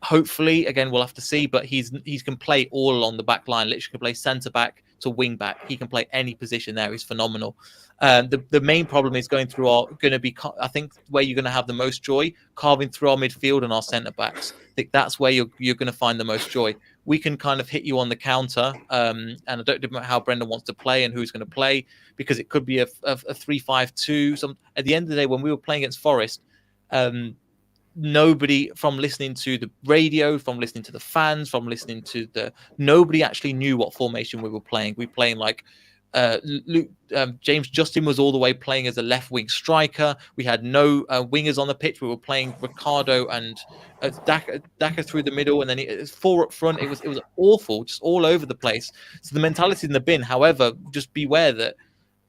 Hopefully, again, we'll have to see, but he can play all along the back line. Literally can play centre back to wing back. He can play any position there. He's phenomenal. The main problem is going to be, I think, where you're going to have the most joy, carving through our midfield and our centre backs. I think that's where you're going to find the most joy. We can kind of hit you on the counter, and I don't know how Brendan wants to play and who's going to play, because it could be a 3-5-2. At the end of the day, when we were playing against Forest, nobody, from listening to the radio, from listening to the fans, from listening to nobody actually knew what formation we were playing. We were playing like James Justin was all the way playing as a left wing striker. We had no wingers on the pitch. We were playing Ricardo and Daka through the middle, and then it was 4 up front. It was awful, just all over the place. So the mentality in the bin. However, just beware that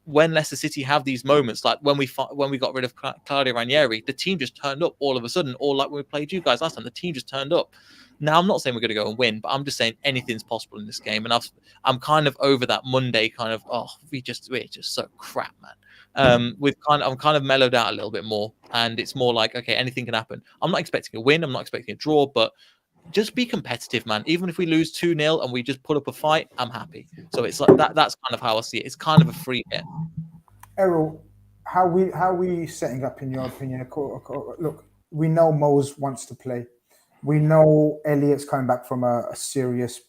when Leicester City have these moments, like when we got rid of Claudio Ranieri, the team just turned up all of a sudden, or like when we played you guys last time, the team just turned up. Now, I'm not saying we're going to go and win, but I'm just saying anything's possible in this game. And I'm kind of over that Monday kind of, we're just so crap, man. I'm kind of mellowed out a little bit more, and it's more like, okay, anything can happen. I'm not expecting a win. I'm not expecting a draw, but just be competitive, man. Even if we lose 2-0 and we just put up a fight, I'm happy. So it's like that. That's kind of how I see it. It's kind of a free hit. Errol, how we setting up in your opinion? Look, we know Mose wants to play. We know Elliot's coming back from a serious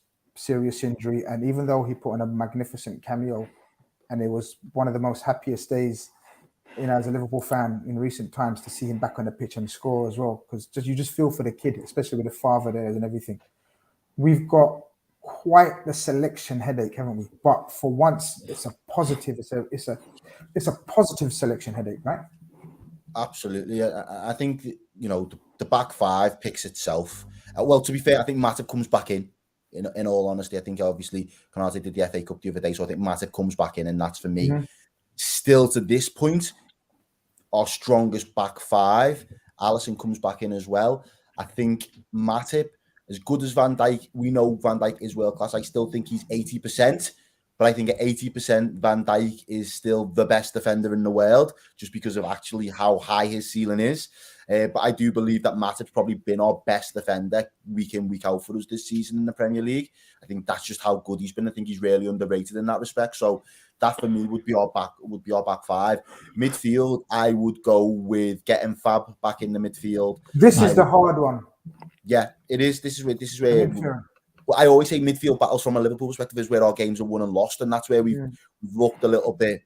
injury, and even though he put in a magnificent cameo, and it was one of the most happiest days, as a Liverpool fan in recent times, to see him back on the pitch and score as well, because you just feel for the kid, especially with the father there and everything. We've got quite the selection headache, haven't we? But for once, it's a positive. It's a positive selection headache, right? Absolutely. I think the back five picks itself. Well, to be fair, I think Matip comes back in. In all honesty, I think obviously Konate did the FA Cup the other day, so I think Matip comes back in, and that's for me. Mm-hmm. Still to this point, our strongest back five. Alisson comes back in as well. I think Matip, as good as Van Dijk, we know Van Dijk is world class. I still think he's 80%, but I think at 80%, Van Dijk is still the best defender in the world, just because of actually how high his ceiling is. But I do believe that Matip's probably been our best defender week in, week out for us this season in the Premier League. I think that's just how good he's been. I think he's really underrated in that respect. So that for me would be our back five. Midfield, I would go with getting Fab back in the midfield. This is the hard one. Yeah, it is. This is where I always say midfield battles from a Liverpool perspective is where our games are won and lost, and that's where we've looked a bit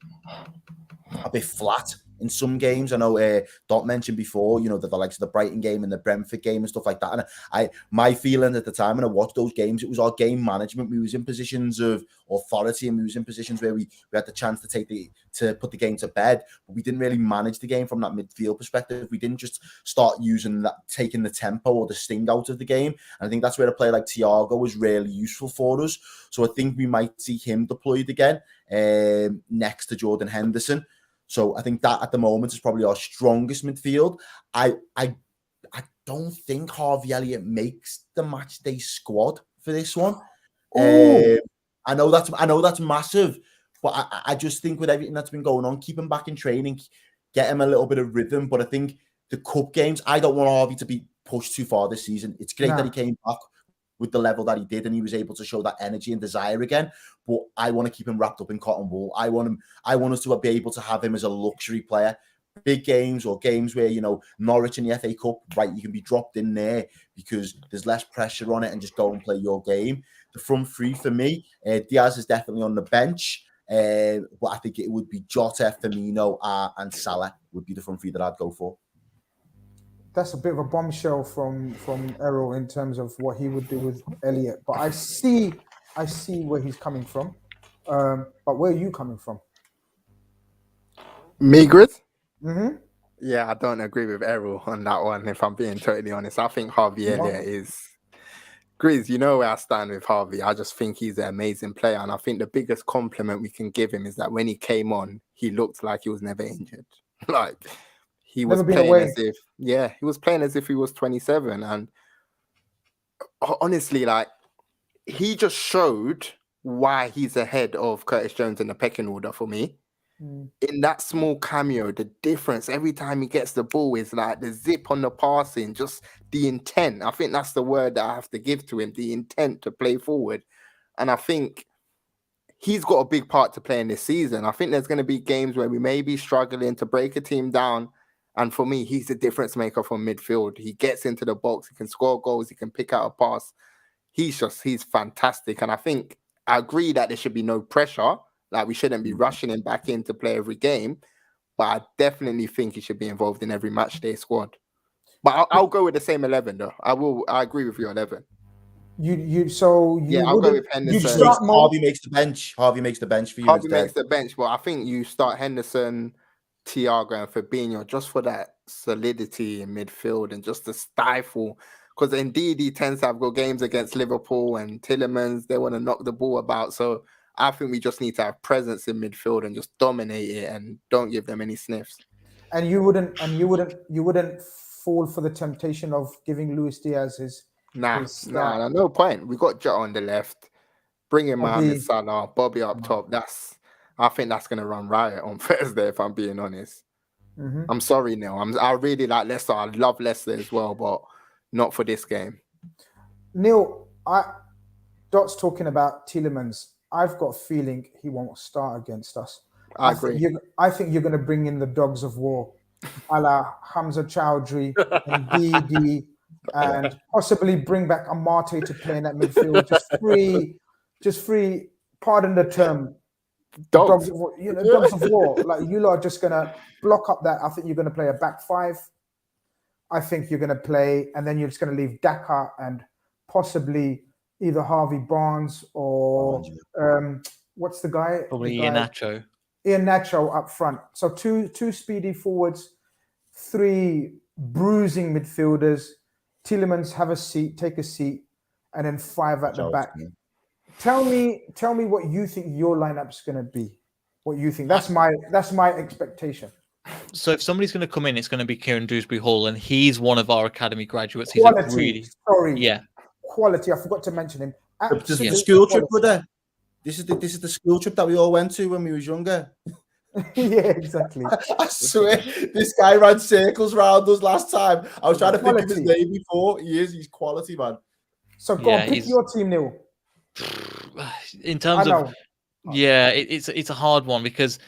flat in some games. I know Dot mentioned before, that the likes of the Brighton game and the Brentford game and stuff like that. And my feeling at the time when I watched those games, it was our game management. We was in positions of authority, and we was in positions where we had the chance to put the game to bed, but we didn't really manage the game from that midfield perspective. We didn't just start using that, taking the tempo or the sting out of the game. And I think that's where a player like Thiago was really useful for us. So I think we might see him deployed again next to Jordan Henderson. So I think that at the moment is probably our strongest midfield. I don't think Harvey Elliott makes the match day squad for this one. I know that's massive, but I just think with everything that's been going on, keep him back in training, get him a little bit of rhythm. But I think the cup games, I don't want Harvey to be pushed too far this season. It's great that he came back with the level that he did, and he was able to show that energy and desire again. But I want to keep him wrapped up in cotton wool. I want us to be able to have him as a luxury player. Big games or games where, Norwich in the FA Cup, right, you can be dropped in there because there's less pressure on it and just go and play your game. The front three for me, Diaz is definitely on the bench. But I think it would be Jota, Firmino, and Salah would be the front three that I'd go for. That's a bit of a bombshell from Errol in terms of what he would do with Elliott. But I see where he's coming from. But where are you coming from? Me, Grizz? Mm-hmm. Yeah, I don't agree with Errol on that one, if I'm being totally honest. I think Harvey Elliott is... Grizz, you know where I stand with Harvey. I just think he's an amazing player. And I think the biggest compliment we can give him is that when he came on, he looked like he was never injured. He was playing as if he was 27. And honestly, he just showed why he's ahead of Curtis Jones in the pecking order for me. In that small cameo, the difference every time he gets the ball is like the zip on the passing, just the intent. I think that's the word that I have to give to him, the intent to play forward. And I think he's got a big part to play in this season. I think there's going to be games where we may be struggling to break a team down. And for me, he's the difference maker from midfield. He gets into the box, he can score goals, he can pick out a pass. He's fantastic. And I think I agree that there should be no pressure. Like, we shouldn't be rushing him back in to play every game. But I definitely think he should be involved in every match day squad. But I'll go with the same 11 though. I agree with your 11. I'll go with Henderson. Harvey makes the bench. Harvey makes the bench for you. Harvey makes the bench, but I think you start Henderson, Thiago, and Fabinho just for that solidity in midfield and just to stifle. Because indeed he tends to have good games against Liverpool and Tielemans. They want to knock the ball about. So I think we just need to have presence in midfield and just dominate it and don't give them any sniffs. And you wouldn't fall for the temptation of giving Luis Diaz his. Nah, no point. We got Jota on the left, bring in Mohamed Salah, Bobby up top. I think that's gonna run riot on Thursday, if I'm being honest. I'm sorry, Neil. I really like Leicester. I love Leicester as well, but not for this game. Neil, Dot's talking about Tielemans. I've got a feeling he won't start against us. I agree. I think you're going to bring in the dogs of war, a la Hamza Chowdhury and Didi, and possibly bring back Amate to play in that midfield. Just free. Pardon the term. Dogs of war. Dogs of war. Like, you lot are just going to block up that. I think you're going to play a back five. I think you're going to play, and then you're just going to leave Daka and possibly either Harvey Barnes or what's the guy? Probably Iheanacho. Iheanacho up front. So two speedy forwards, 3 bruising midfielders. Tielemans take a seat, and then 5 at the back. Tell me what you think your lineup's going to be. What you think? That's my expectation. So if somebody's going to come in, it's going to be Kieran Dewsbury-Hall, and he's one of our academy graduates. Quality. Quality. I forgot to mention him. This is the school trip, brother. This is the school trip that we all went to when we was younger. Yeah, exactly. I swear, this guy ran circles around us last time. I was trying to think of his name before. He's quality, man. So go on, pick your team, Neil. In terms of, it's a hard one because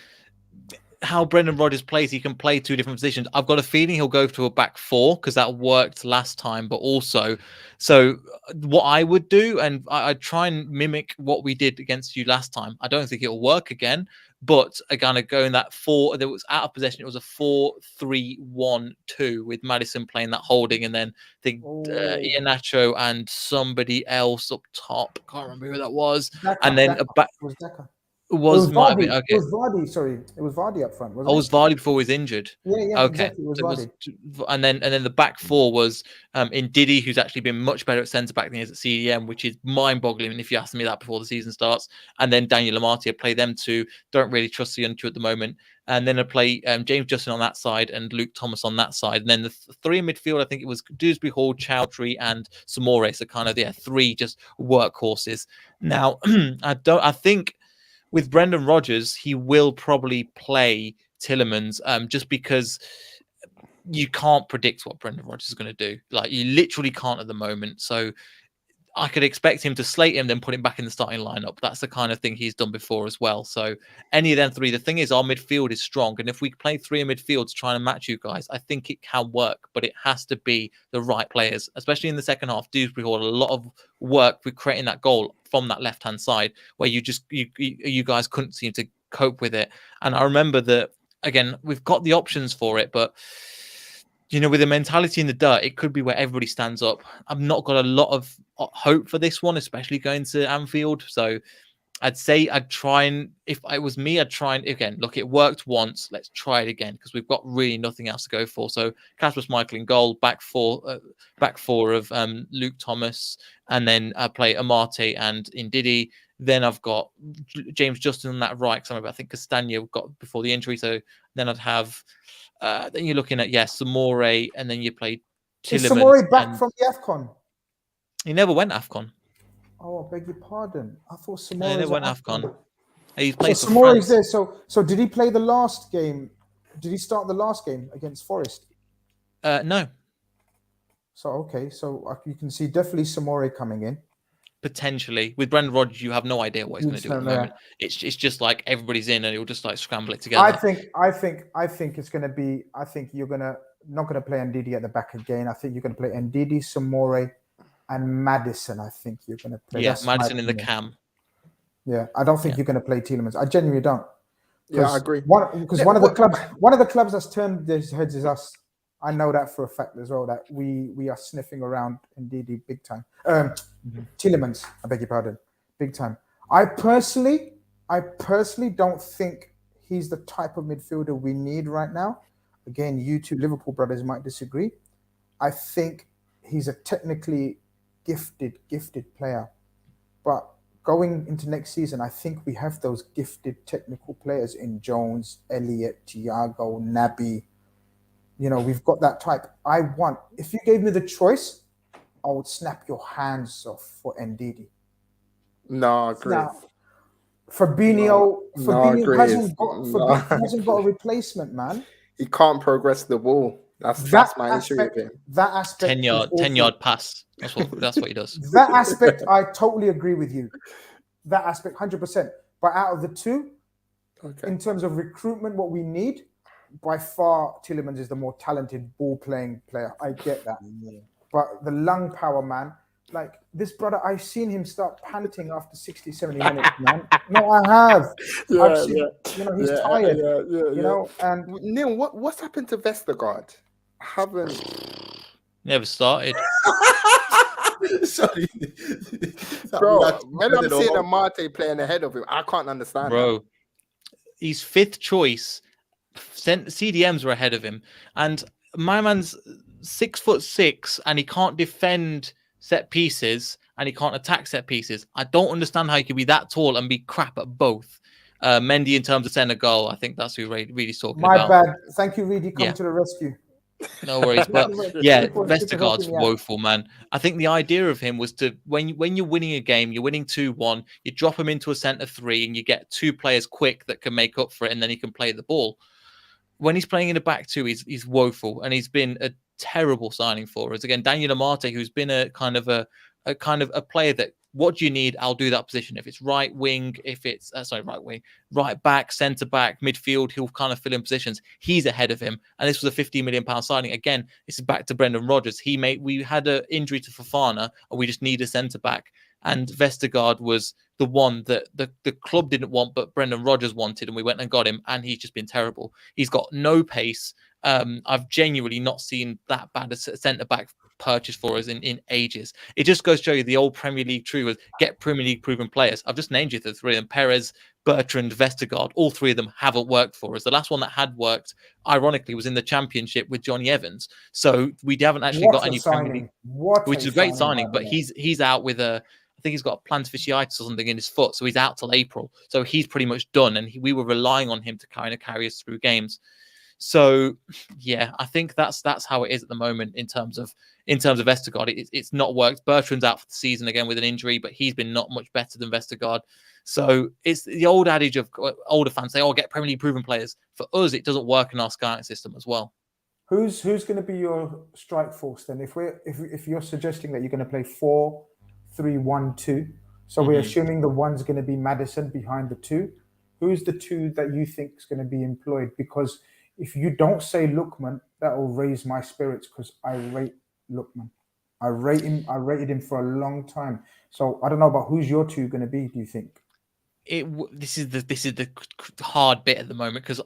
how Brendan Rodgers plays, he can play 2 different positions. I've got a feeling he'll go to a back 4 because that worked last time. But also, so what I would do, and I'd try and mimic what we did against you last time. I don't think it'll work again, but again, going that 4 that was out of possession. It was a 4-3-1-2 with Maddison playing that holding, and then I think Iheanacho and somebody else up top. Can't remember who that was. And then a back. It was Vardy. Okay. It was Vardy. Sorry, it was Vardy up front. Wasn't it was Vardy before he was injured. Yeah. Okay. Exactly. It was Vardy. And then the back 4 was in Didi, who's actually been much better at centre back than he is at CDM, which is mind-boggling. And if you asked me that before the season starts, and then Daniel Amati, I play them 2. Don't really trust the other 2 at the moment. And then I play James Justin on that side and Luke Thomas on that side. And then the 3 in midfield, I think it was Dewsbury Hall, Chowdhury, and Samore. So kind of 3 just workhorses. Now, I think. With Brendan Rodgers, he will probably play Tielemans just because you can't predict what Brendan Rodgers is going to do. Like, you literally can't at the moment. So I could expect him to slate him, then put him back in the starting lineup. That's the kind of thing he's done before as well. So any of them 3, the thing is our midfield is strong. And if we play 3 in midfield to try and match you guys, I think it can work, but it has to be the right players, especially in the second half. Dewsbury Hall, a lot of work with creating that goal from that left-hand side where you guys couldn't seem to cope with it. And I remember that, again, we've got the options for it, but with the mentality in the dirt, it could be where everybody stands up. I've not got a lot of hope for this one, especially going to Anfield. So I'd say I'd try and, if it was me, I'd try and, again, look, it worked once. Let's try it again because we've got really nothing else to go for. So Kasper Schmeichel in goal, back four of Luke Thomas, and then I play Amate and Ndidi. Then I've got James Justin on that right because I think Castagna got before the injury. So then I'd have, then you're looking at, Samore, and then you play Tielemans. Is Samore back from the AFCON? He never went AFCON. Oh, I beg your pardon. I thought They Samora went was AFCON. He's So played for Samori's France. there. So did he play the last game? Did he start the last game against Forest? No, So okay, so you can see definitely Samori coming in. potentially. With Brendan Rodgers, you have no idea what he's You going to just do at don't the know. moment. It's just like everybody's in and he'll just like scramble it I together. think it's going to be. I think you're not going to play Ndidi at the back again. I think you're going to play Ndidi, Samori, and Madison. I think you're going to play. Yeah, That's my Madison in the opinion. cam. Yeah, I don't think Yeah. you're going to play Tielemans. I genuinely don't. Yeah, I agree. One of What- the clubs that's turned their heads is us. I know that for a fact as well. That we are sniffing around Ndidi big time. Tielemans, I beg your pardon, big time. I personally don't think he's the type of midfielder we need right now. Again, you two Liverpool brothers might disagree. I think he's a technically gifted player. But going into next season, I think we have those gifted technical players in Jones, Elliott, Thiago, Naby. You know, we've got that type. If you gave me the choice, I would snap your hands off for Ndidi. No, I agree. Now, Fabinho agree. hasn't got a replacement, man. He can't progress the ball. That's my issue with him. That aspect, 10-yard pass. That's what he does. That aspect, I totally agree with you. That aspect, 100%. But out of the two, in terms of recruitment, what we need, by far, Tielemans is the more talented ball-playing player. I get that. But the lung power, man, like this brother, I've seen him start panting after 60, 70 minutes, man. No, I have. I've seen, you know, he's tired. You know, and Neil, what's happened to Vestergaard? Haven't Never started. Sorry, bro. When I'm seeing Amate playing ahead of him, I can't understand. Bro, he's fifth choice. CDMs were ahead of him, and my man's 6'6", and he can't defend set pieces and he can't attack set pieces. I don't understand how he could be that tall and be crap at both. Mendy, in terms of Senegal, I think that's who Reedy's talking about. My bad. Thank you, Reedy. Come to the rescue. No worries, but yeah, Vestergaard's woeful, man. I think the idea of him was to when you're winning a game, you're winning 2-1, you drop him into a centre 3, and you get two players quick that can make up for it, and then he can play the ball. When he's playing in the back 2, he's woeful, and he's been a terrible signing for us. Again, Daniel Amate, who's been a kind of a player that, what do you need? I'll do that position. If it's right wing, if it's right back, centre back, midfield, he'll kind of fill in positions. He's ahead of him, and this was a £15 million signing. Again, this is back to Brendan Rodgers. We had an injury to Fofana, and we just need a centre back. And Vestergaard was the one that the club didn't want, but Brendan Rodgers wanted, and we went and got him, and he's just been terrible. He's got no pace. I've genuinely not seen that bad a centre-back purchase for us in ages. It just goes to show you the old Premier League true was get Premier League proven players. I've just named you the three, and Perez, Bertrand, Vestergaard, all three of them haven't worked for us. The last one that had worked, ironically, was in the Championship with Johnny Evans. So we haven't actually got any Premier League, which is a great signing, but he's out with I think he's got a plantar fasciitis or something in his foot, so he's out till April. So he's pretty much done, and we were relying on him to kind of carry us through games. So yeah, I think that's how it is at the moment in terms of Vestergaard. It's not worked. Bertrand's out for the season again with an injury, but he's been not much better than Vestergaard. So it's the old adage of older fans say, "Oh, get Premier League proven players." For us, it doesn't work in our scouting system as well. Who's going to be your strike force then? If you're suggesting that you're going to play 4-3-1-2, so we're assuming the one's going to be Madison behind the two. Who's the two that you think is going to be employed? Because if you don't say Lookman, that will raise my spirits because I rate Lookman. I rate him. I rated him for a long time. So I don't know about who's your two going to be. Do you think? This is the hard bit at the moment because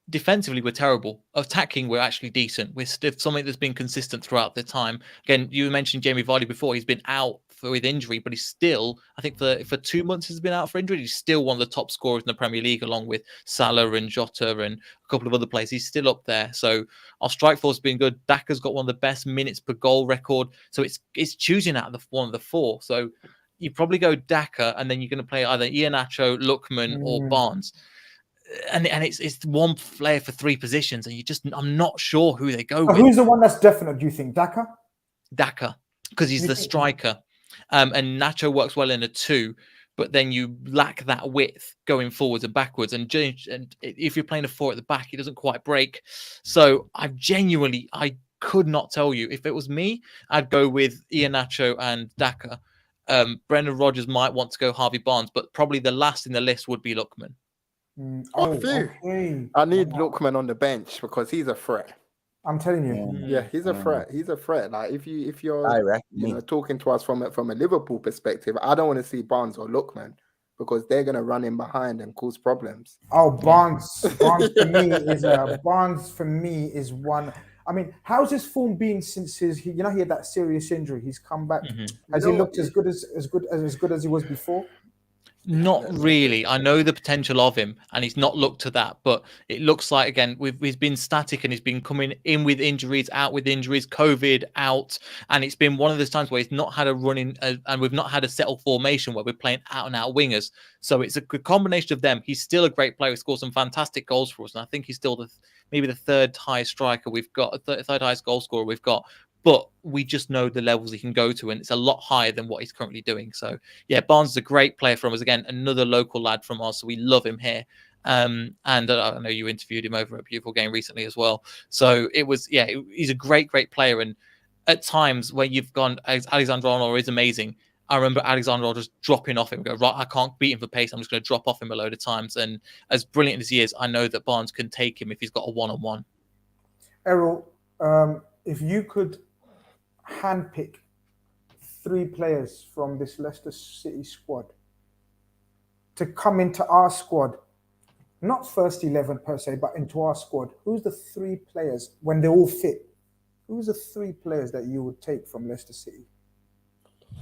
defensively we're terrible. Attacking we're actually decent. We're still something that's been consistent throughout the time. Again, you mentioned Jamie Vardy before. He's been out with injury, but he's still, I think for 2 months he's been out for injury. He's still one of the top scorers in the Premier League, along with Salah and Jota and a couple of other players. He's still up there. So our strike force has been good. Daka's got one of the best minutes per goal record. So it's choosing out of one of the four. So you probably go Daka, and then you're going to play either Iheanacho, Lookman, or Barnes. And it's one player for three positions, and I'm not sure who they go with. Who's the one that's definite? Do you think Daka? Daka, because he's the striker. And Nacho works well in a 2, but then you lack that width going forwards and backwards. And if you're playing a 4 at the back, it doesn't quite break. So I could not tell you. If it was me, I'd go with Iheanacho and Daka. Brendan Rodgers might want to go Harvey Barnes, but probably the last in the list would be Lookman. Okay. I need Lookman on the bench because he's a threat. I'm telling you. Yeah, he's a threat. He's a threat. Like if you're talking to us from a Liverpool perspective, I don't want to see Barnes or Lookman because they're gonna run in behind and cause problems. Oh, Barnes for me is one. I mean, how's his form been since he had that serious injury? He's come back. Has he looked as good as he was before? Not really. I know the potential of him, and he's not looked to that. But it looks like again, he's been static, and he's been coming in with injuries, out with injuries, COVID out, and it's been one of those times where he's not had a running, and we've not had a settled formation where we're playing out and out wingers. So it's a good combination of them. He's still a great player. He scored some fantastic goals for us, and I think he's still maybe the third highest striker we've got, third highest goal scorer we've got. But we just know the levels he can go to, and it's a lot higher than what he's currently doing. So, yeah, Barnes is a great player from us. Again, another local lad from us, so we love him here. And I know you interviewed him over at Beautiful Game recently as well. So he's a great, great player. And at times when you've gone, Alexander Arnold is amazing. I remember Alexander Arnold just dropping off him and go, right, I can't beat him for pace. I'm just going to drop off him a load of times. And as brilliant as he is, I know that Barnes can take him if he's got a one-on-one. Errol, if you could handpick 3 players from this Leicester City squad to come into our squad, not first 11 per se, but into our squad, who's the 3 players when they all fit? Who's the 3 players that you would take from Leicester City?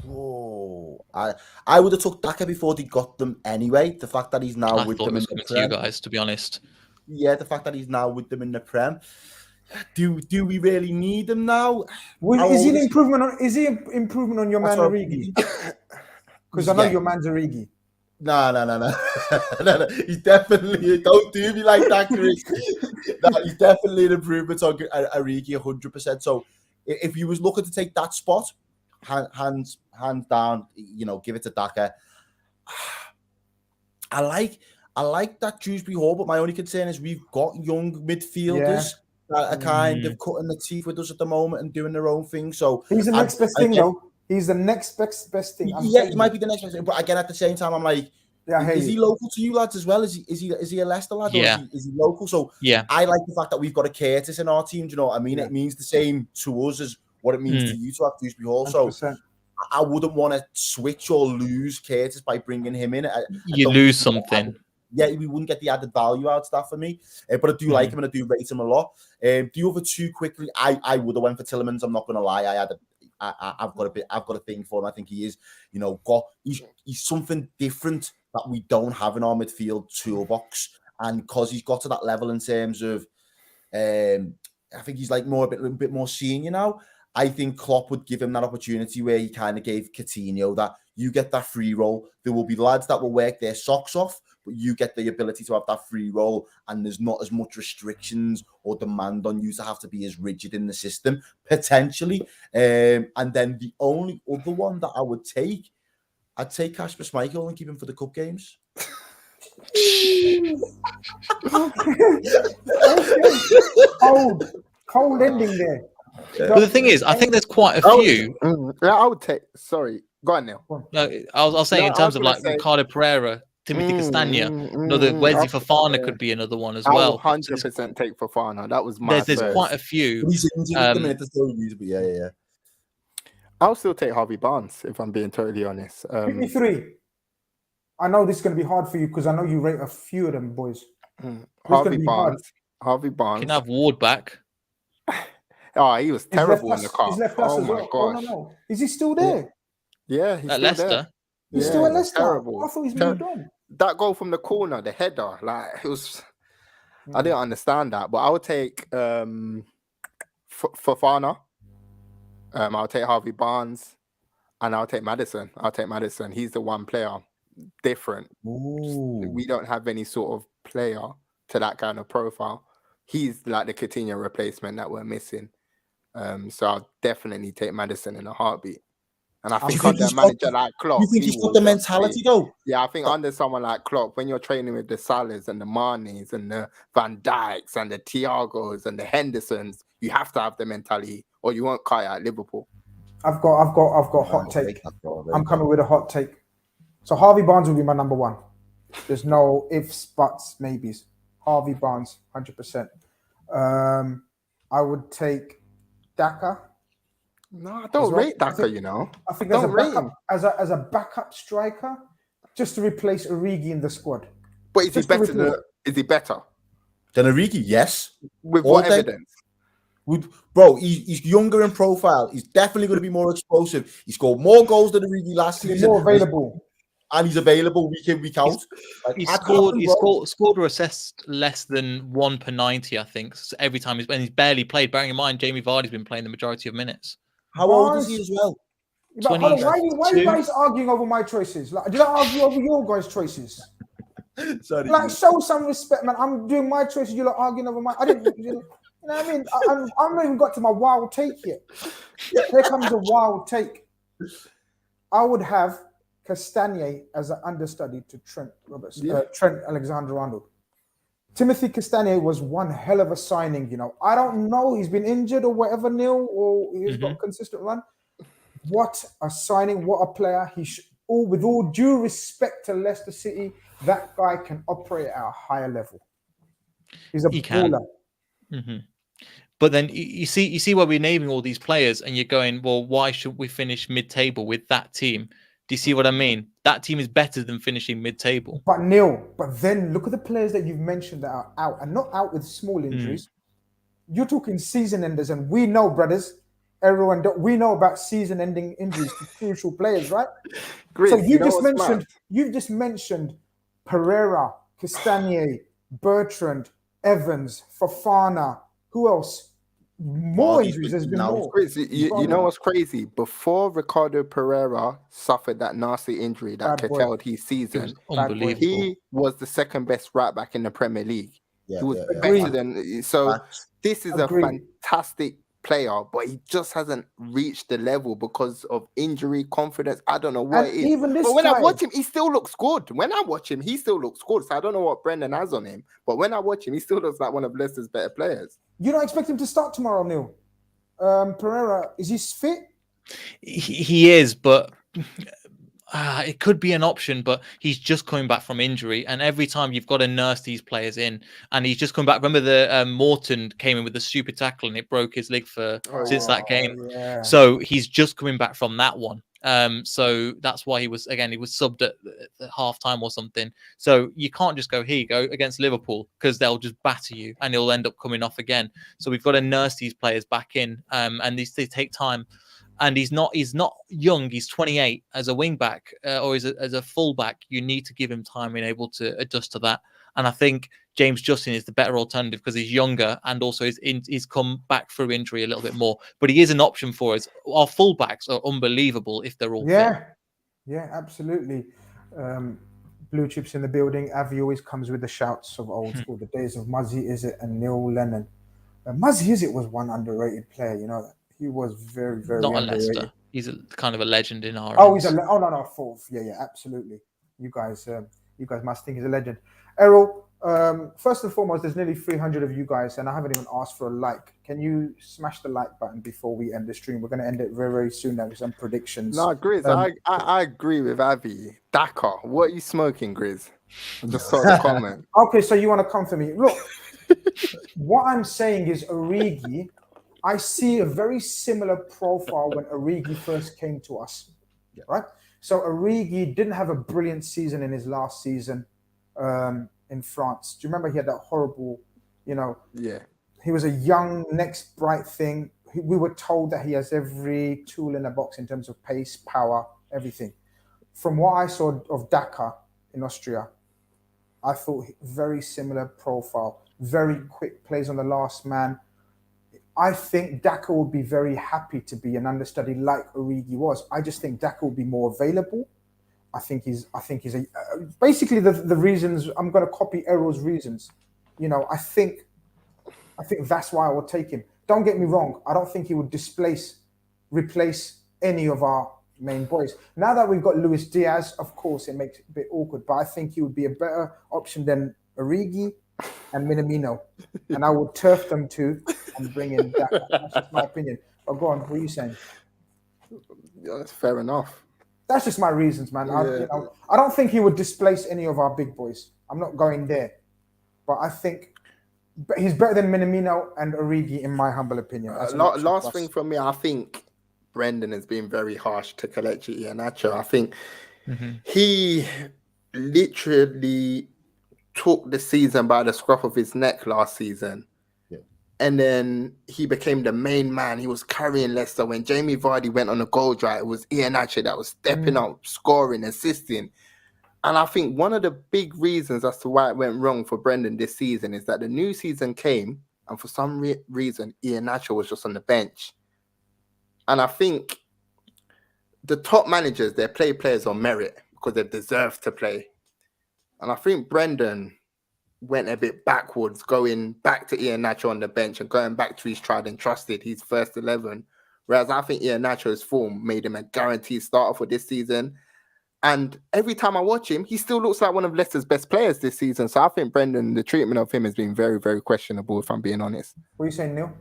Oh, I would have took Daka before they got them anyway. The fact that he's now with them in the Prem, to you guys, to be honest. Yeah, the fact that he's now with them in the Prem. Do we really need him now? Is he an improvement on your man Origi? Because I know your man's Origi. No. No. He's definitely, don't do me like that, Chris. No, he's definitely an improvement on Origi 100%. So if you was looking to take that spot, hands down, give it to Daka. I like that Dewsbury Hall, but my only concern is we've got young midfielders that are kind of cutting the teeth with us at the moment and doing their own thing. So he's the next best thing, though. He's the next best thing. He might be the next best thing, but again, at the same time, I'm like, is he local to you lads as well? Is he a Leicester lad? Yeah. Or is he local? So I like the fact that we've got a Curtis in our team. Do you know what I mean? It means the same to us as what it means to you to have Dewsbury Hall. 100%. So I wouldn't want to switch or lose Curtis by bringing him in. You lose something. We wouldn't get the added value out of that for me. But I do like him and I do rate him a lot. The other 2 quickly, I would have went for Tielemans. I'm not going to lie. I've got a thing for him. I think he is, he's something different that we don't have in our midfield toolbox. And because he's got to that level in terms of, I think he's like a bit more senior now. I think Klopp would give him that opportunity where he kind of gave Coutinho that you get that free roll. There will be lads that will work their socks off, but you get the ability to have that free roll, and there's not as much restrictions or demand on you to have to be as rigid in the system, potentially. And then the only other one that I would take, I'd take Kasper Schmeichel and keep him for the cup games. Cold ending there. But the thing is, I think there's quite a few. I would take. Sorry, go on now. No, I was saying in terms of like Ricardo Pereira, Timothy Castagna, another Wesley Fofana could be another one as well. 100% take Fofana. That was my. There's quite a few. He's injured at the minute, but yeah. I'll still take Harvey Barnes if I'm being totally honest. Give me 3. I know this is going to be hard for you because I know you rate a few of them boys. Harvey Barnes. Harvey Barnes. You can have Ward back. Oh, he was terrible in the car. He's left us as well. Gosh. No. Is he still there? Yeah, he's at still Leicester. There. He's still at Leicester. Terrible. I thought he's moved on. That goal from the corner, the header, like it was. I didn't understand that, but I would take Fofana. I'll take Harvey Barnes, and I'll take Maddison. He's the one player different. Ooh. We don't have any sort of player to that kind of profile. He's like the Coutinho replacement that we're missing. So I'll definitely take Maddison in a heartbeat. And I I'm think think under a he's got manager like Klopp, You think he he's got will the just mentality be. though? Yeah, I think under someone like Klopp, when you're training with the Salahs and the Manes and the Van Dijks and the Thiagos and the Hendersons, you have to have the mentality, or you won't cut it at Liverpool. I've got hot take. I'm coming with a hot take. So Harvey Barnes will be my number one. There's no ifs, buts, maybes. Harvey Barnes, 100%. I would take Daka. No, I don't well. rate Daka, you know. I think I as a don't rate backup, him. as a backup striker, just to replace Origi in the squad. But is he Just to better replace- is he better? Then Origi, yes. With All what day. evidence? Bro, he's younger in profile. He's definitely going to be more explosive. He scored more goals than Origi last He's season. more available. And he's available week in, week out. He scored or assessed less than 1 per 90, I think. So every time he's barely played. Bearing in mind, Jamie Vardy's been playing the majority of minutes. How old is he as well? But hold on, why are you guys arguing over my choices? Like, did I argue over your guys' choices? Sorry, like, show some respect, man. I'm doing my choices. You're like arguing over my. I didn't. You know what I mean? I'm not even got to my wild take yet. Here comes a wild take. I would have Castagne as an understudy to Trent Alexander-Arnold. Timothy Castagne was one hell of a signing. You know, I don't know. He's been injured or whatever, Neil, or he's got a consistent run. What a signing! What a player! With all due respect to Leicester City, that guy can operate at a higher level. He's a baller. Mm-hmm. But then you see why we're naming all these players, and you're going, well, why should we finish mid-table with that team? Do you see what I mean? That team is better than finishing mid-table. But Neil, then look at the players that you've mentioned that are out, and not out with small injuries. You're talking season enders, and we know, brothers, everyone, we know about season-ending injuries to crucial players, right? Grizz, so you've just mentioned Pereira, Castagne, Bertrand, Evans, Fofana. Who else? More injuries. There's been more. Grizz, you know what's crazy? Before Ricardo Pereira suffered that nasty injury that curtailed his season, unbelievable. He was the second best right back in the Premier League. Yeah, he was better than. So this is a fantastic player, but he just hasn't reached the level because of injury, confidence. I don't know what it is. Even this but when I watch him, he still looks good. When I watch him, he still looks good. So I don't know what Brendan has on him, but when I watch him, he still looks like one of Leicester's better players. You don't expect him to start tomorrow, Neil? Pereira, is he fit? He is, but it could be an option, but he's just coming back from injury, and every time you've got to nurse these players in, and he's just come back. Remember the Morton came in with a stupid tackle and it broke his leg since that game. Yeah. So he's just coming back from that one. So that's why he was subbed at half time or something. So you can't just go, here you go, against Liverpool, because they'll just batter you and he'll end up coming off again. So we've got to nurse these players back in, and they take time. And he's not young. He's 28. As a wing back or as a full back, you need to give him time and able to adjust to that. And I think James Justin is the better alternative because he's younger and also he's come back through injury a little bit more. But he is an option for us. Our full backs are unbelievable if they're all fit. Yeah, absolutely. Blue chips in the building. Avi always comes with the shouts of old school. The days of Muzzy Izzet and Neil Lennon. Muzzy Izzet was one underrated player. You know that. He was very, very not underrated. a Leicester. He's kind of a legend in our. He's no, fourth. Yeah, absolutely. You guys must think he's a legend. Errol, first and foremost, there's nearly 300 of you guys, and I haven't even asked for a like. Can you smash the like button before we end the stream? We're going to end it very, very soon now with some predictions. No, Grizz, I agree with Avi. Daka, what are you smoking, Grizz? I just saw the comment. Okay, so you want to come for me? Look, what I'm saying is Origi. I see a very similar profile when Origi first came to us, right? So Origi didn't have a brilliant season in his last season in France. Do you remember he had that horrible, Yeah. He was a young, next bright thing. We were told that he has every tool in the box in terms of pace, power, everything. From what I saw of Daka in Austria, I thought very similar profile, very quick, plays on the last man. I think Daka would be very happy to be an understudy like Origi was. I just think Daka will be more available. I think he's basically the reasons. I'm going to copy Errol's reasons. I think that's why I would take him. Don't get me wrong. I don't think he would replace any of our main boys. Now that we've got Luis Diaz, of course, it makes it a bit awkward, but I think he would be a better option than Origi and Minamino. And I would turf them too and bring in Daka. That's just my opinion. But go on, what are you saying? Yeah, that's fair enough. That's just my reasons, man. Yeah. I don't think he would displace any of our big boys. I'm not going there. But I think he's better than Minamino and Origi, in my humble opinion. Last thing from me, I think Brendan has been very harsh to Kelechi Iheanacho. I think he literally took the season by the scruff of his neck last season. Yeah. And then he became the main man. He was carrying Leicester. When Jamie Vardy went on a goal drive, it was Iheanacho that was stepping up, scoring, assisting. And I think one of the big reasons as to why it went wrong for Brendan this season is that the new season came, and for some reason, Iheanacho was just on the bench. And I think the top managers, they play players on merit because they deserve to play. And I think Brendan went a bit backwards, going back to Iheanacho on the bench and going back to his tried and trusted, his first 11. Whereas I think Iheanacho's form made him a guaranteed starter for this season. And every time I watch him, he still looks like one of Leicester's best players this season. So I think Brendan, the treatment of him has been very, very questionable, if I'm being honest. What are you saying, Neil?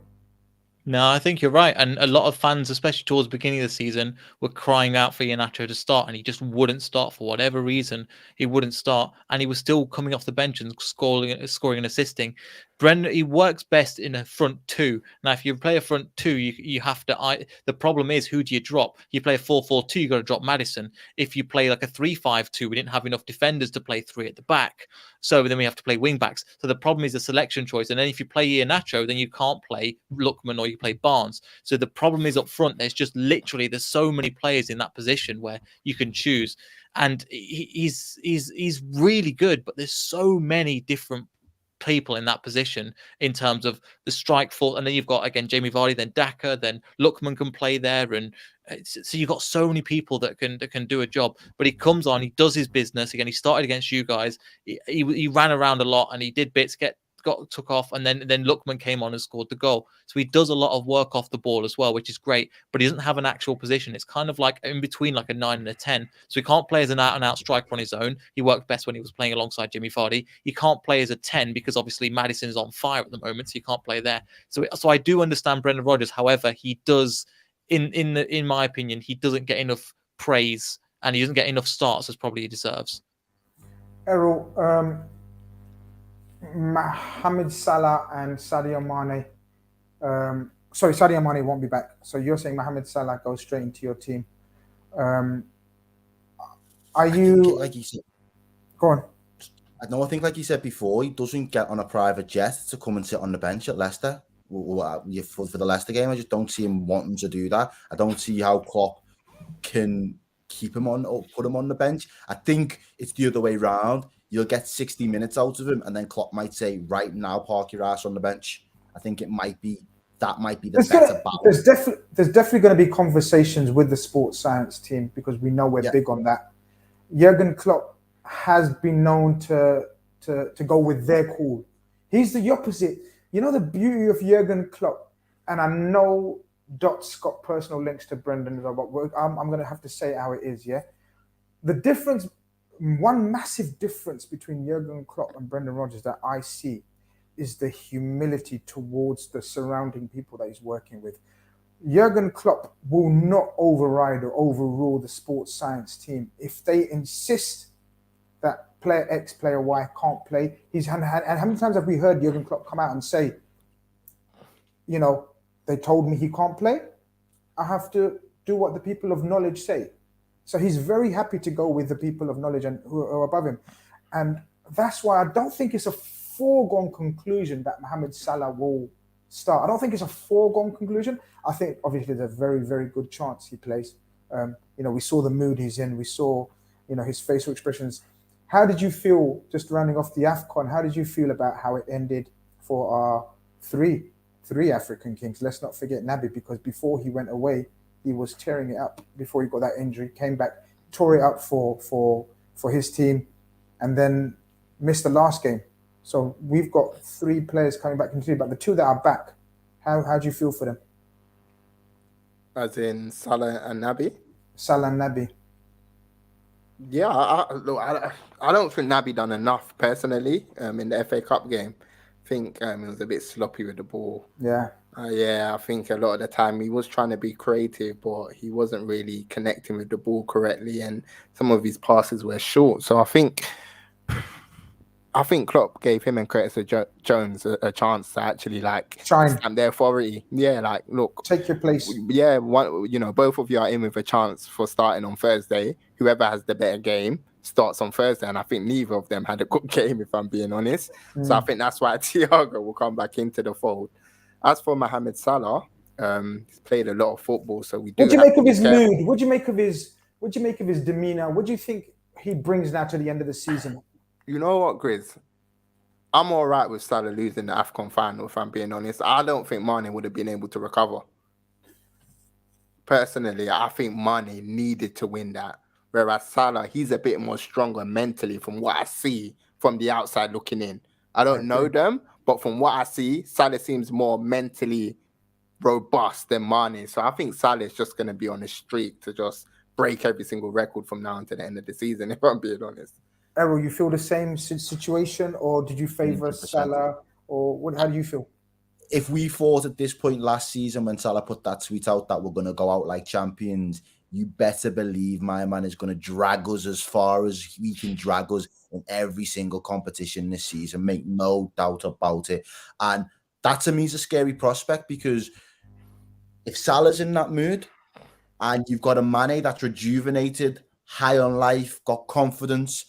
No, I think you're right. And a lot of fans, especially towards the beginning of the season, were crying out for Iheanacho to start, and he just wouldn't start for whatever reason. He wouldn't start, and he was still coming off the bench and scoring and assisting. Brendan, he works best in a front two. Now, if you play a front two, you have to. The problem is, who do you drop? You play a 4-4-2, you got to drop Maddison. If you play like a 3-5-2, we didn't have enough defenders to play three at the back, so then we have to play wing backs. So the problem is the selection choice. And then if you play Iheanacho, then you can't play Lookman or you play Barnes. So the problem is up front. There's so many players in that position where you can choose, and he's really good. But there's so many different people in that position in terms of the strike force, and then you've got again Jamie Vardy, then Daka, then Lookman can play there, and so you've got so many people that can do a job. But he comes on, he does his business again. He started against you guys. He ran around a lot and he did bits, took off, and then Lookman came on and scored the goal. So he does a lot of work off the ball as well, which is great, but he doesn't have an actual position. It's kind of like in between like a 9 and a 10. So he can't play as an out-and-out striker on his own. He worked best when he was playing alongside Jimmy Vardy. He can't play as a 10 because obviously Maddison is on fire at the moment, so he can't play there. So I do understand Brendan Rodgers. However, he does, in my opinion, he doesn't get enough praise and he doesn't get enough starts as probably he deserves. Errol, Mohamed Salah and Sadio Mane. Sadio Mane won't be back. So you're saying Mohamed Salah goes straight into your team. Are you... Like you said, go on. I think like you said before, he doesn't get on a private jet to come and sit on the bench at Leicester. For the Leicester game, I just don't see him wanting to do that. I don't see how Klopp can keep him on or put him on the bench. I think it's the other way around. You'll get 60 minutes out of him, and then Klopp might say, right now, park your ass on the bench. I think it might be the better balance. There's definitely going to be conversations with the sports science team because we know we're big on that. Jurgen Klopp has been known to go with their call. He's the opposite. You know the beauty of Jurgen Klopp, and I know Dot's got personal links to Brendan as well, but I'm going to have to say it how it is, yeah? The difference... One massive difference between Jurgen Klopp and Brendan Rodgers that I see is the humility towards the surrounding people that he's working with. Jurgen Klopp will not override or overrule the sports science team. If they insist that player X, player Y can't play, and how many times have we heard Jurgen Klopp come out and say, you know, they told me he can't play, I have to do what the people of knowledge say. So he's very happy to go with the people of knowledge and who are above him. And that's why I don't think it's a foregone conclusion that Mohamed Salah will start. I don't think it's a foregone conclusion. I think obviously there's a very, very good chance he plays. We saw the mood he's in. We saw, his facial expressions. How did you feel, just rounding off the AFCON, how did you feel about how it ended for our three African kings? Let's not forget Naby, because before he went away, he was tearing it up before he got that injury, came back, tore it up for his team, and then missed the last game. So we've got 3 players coming back into the team, but the 2 that are back, how do you feel for them? As in Salah and Naby? Salah and Naby. Yeah, look, I don't think Naby done enough personally in the FA Cup game. I think he was a bit sloppy with the ball. Yeah. Yeah, I think a lot of the time he was trying to be creative, but he wasn't really connecting with the ball correctly, and some of his passes were short. So I think Klopp gave him and Curtis Jones a chance to actually shine, stamp their authority. Yeah, look, take your place. Yeah, both of you are in with a chance for starting on Thursday. Whoever has the better game starts on Thursday, and I think neither of them had a good game, if I'm being honest. So I think that's why Thiago will come back into the fold. As for Mohamed Salah, he's played a lot of football, so we do. What do you make of his mood? What do you make of his demeanor? What do you think he brings now to the end of the season? You know what, Grizz? I'm all right with Salah losing the AFCON final, if I'm being honest. I don't think Mane would have been able to recover. Personally, I think Mane needed to win that. Whereas Salah, he's a bit more stronger mentally from what I see from the outside looking in. I don't know them, but from what I see, Salah seems more mentally robust than Mane. So I think Salah is just going to be on a streak to just break every single record from now until the end of the season, if I'm being honest. Errol, you feel the same situation, or did you favour 100%. Salah, or what? How do you feel? If we thought at this point last season when Salah put that tweet out that we're going to go out like champions, you better believe my man is going to drag us as far as he can drag us in every single competition this season. Make no doubt about it. And that to me is a scary prospect, because if Salah's in that mood and you've got a Mane that's rejuvenated, high on life, got confidence,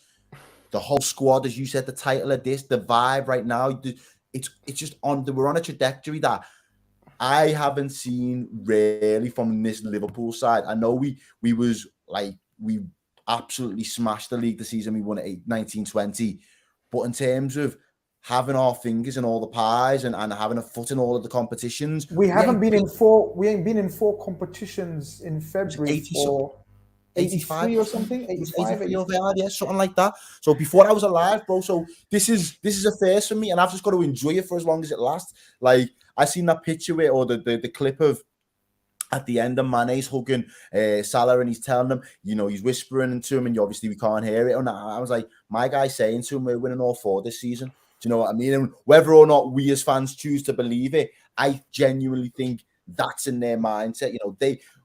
the whole squad, as you said, the title of this, the vibe right now, it's just we're on a trajectory that I haven't seen really from this Liverpool side. I know we absolutely smashed the league the season we won at 19-20, but in terms of having our fingers in all the pies and having a foot in all of the competitions, we ain't been in four competitions in February for 83 or something, 85, yeah, something like that. So before I was alive, bro. So this is a first for me, and I've just got to enjoy it for as long as it lasts. Like, I seen that picture or the clip of at the end of Mane's hugging Salah, and he's telling him, he's whispering to him, and obviously we can't hear it. And I was like, my guy's saying to him, we're winning all four this season. Do you know what I mean? And whether or not we as fans choose to believe it, I genuinely think that's in their mindset.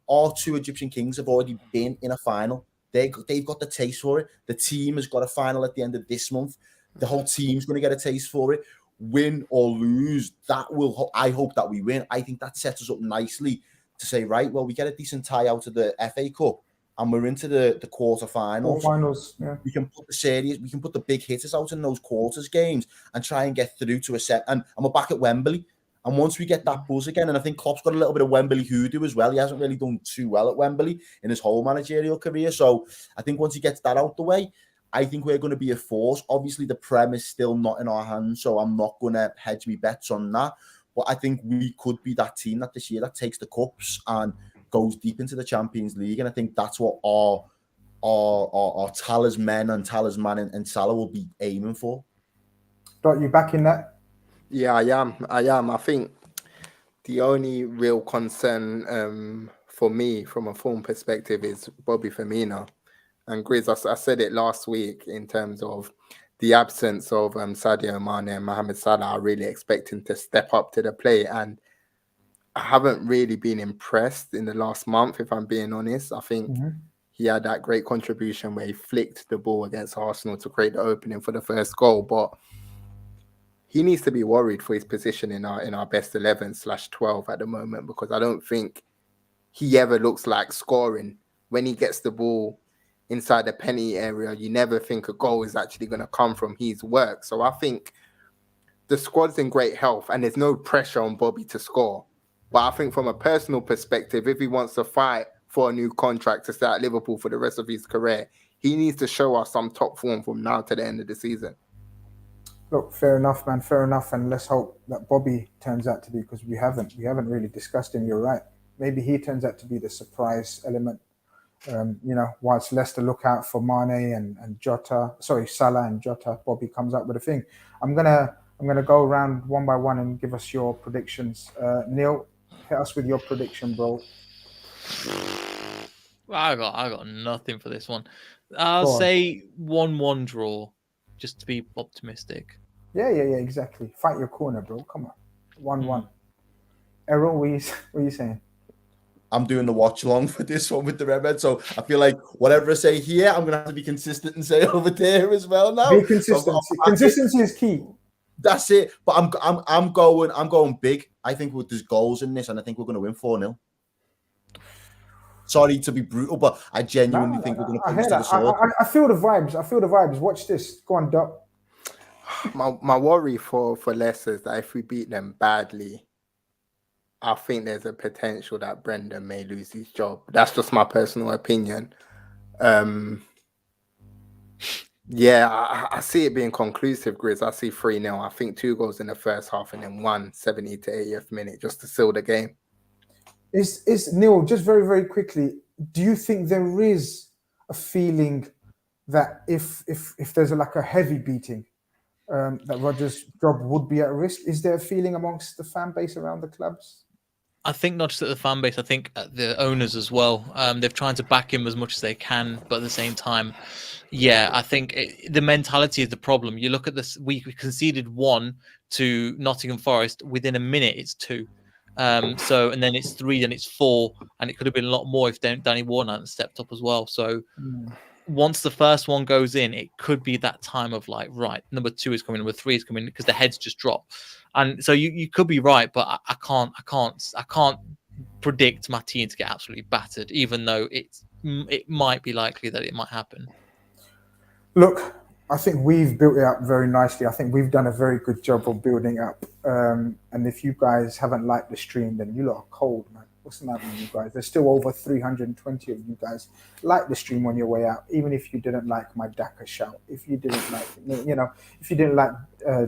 Our two Egyptian kings have already been in a final. They've got the taste for it. The team has got a final at the end of this month. The whole team's going to get a taste for it. Win or lose, I hope that we win. I think that sets us up nicely to say, right, well, we get a decent tie out of the FA Cup and we're into the quarterfinals. Yeah. We can put the big hitters out in those quarters games and try and get through to a set. And we're back at Wembley. And once we get that buzz again, and I think Klopp's got a little bit of Wembley hoodoo as well. He hasn't really done too well at Wembley in his whole managerial career. So I think once he gets that out the way, I think we're going to be a force. Obviously, the Prem is still not in our hands, so I'm not going to hedge me bets on that. But I think we could be that team that this year that takes the cups and goes deep into the Champions League. And I think that's what our talisman and Salah will be aiming for. Dot, you back in that? Yeah, I am. I think the only real concern for me from a form perspective is Bobby Firmino. And Grizz, I said it last week in terms of the absence of Sadio Mane and Mohamed Salah. I really expect him to step up to the plate. And I haven't really been impressed in the last month, if I'm being honest. I think he had that great contribution where he flicked the ball against Arsenal to create the opening for the first goal. But he needs to be worried for his position in our best 11/12 at the moment, because I don't think he ever looks like scoring. When he gets the ball inside the penalty area, you never think a goal is actually going to come from his work. So I think the squad's in great health and there's no pressure on Bobby to score. But I think from a personal perspective, if he wants to fight for a new contract to stay at Liverpool for the rest of his career, he needs to show us some top form from now to the end of the season. Look, fair enough, man. Fair enough. And let's hope that Bobby turns out to be, because we haven't really discussed him. You're right. Maybe he turns out to be the surprise element. Whilst Leicester look out for Mane and Jota, Salah and Jota, Bobby comes up with a thing. I'm gonna go around one by one and give us your predictions. Neil, hit us with your prediction, bro. I got nothing for this one. I'll Go on. say 1-1 draw, just to be optimistic. Yeah, exactly. Fight your corner, bro. Come on. 1-1. Errol, what are you saying? I'm doing the watch along for this one with the Redmen, so I feel like whatever I say here, I'm gonna have to be consistent and say over there as well now. Be consistent. Consistency is key. That's it. But I'm going big. I think there's goals in this, and I think we're going to win 4-0. Sorry to be brutal, but I genuinely think we're going to put this to the sword. I feel the vibes. Watch this. Go on, Doc. My worry for Leicester is that if we beat them badly, I think there's a potential that Brendan may lose his job. That's just my personal opinion. Yeah, I see it being conclusive, Grizz. I see 3-0. I think 2 goals in the first half and then 1 70 to 80th minute just to seal the game. Is Neil, just very, very quickly, do you think there is a feeling that if there's a heavy beating, that Rodgers' job would be at risk? Is there a feeling amongst the fan base around the clubs? I think not just at the fan base, I think at the owners as well. They've tried to back him as much as they can, but at the same time, yeah, I think the mentality is the problem. You look at this, we conceded 1 to Nottingham Forest. Within a minute, it's 2. And then it's 3, then it's 4, and it could have been a lot more if Danny Warner hadn't stepped up as well. So once the first one goes in, it could be that time of like, right, number 2 is coming, number 3 is coming, because the heads just drop. And so you could be right, but I can't predict my team to get absolutely battered, even though it might be likely that it might happen. Look, I think we've built it up very nicely. I think we've done a very good job of building up. And if you guys haven't liked the stream, then you lot are cold, man. What's the matter with you guys? There's still over 320 of you guys. Like the stream on your way out, even if you didn't like my Daka shout, if you didn't like, if you didn't like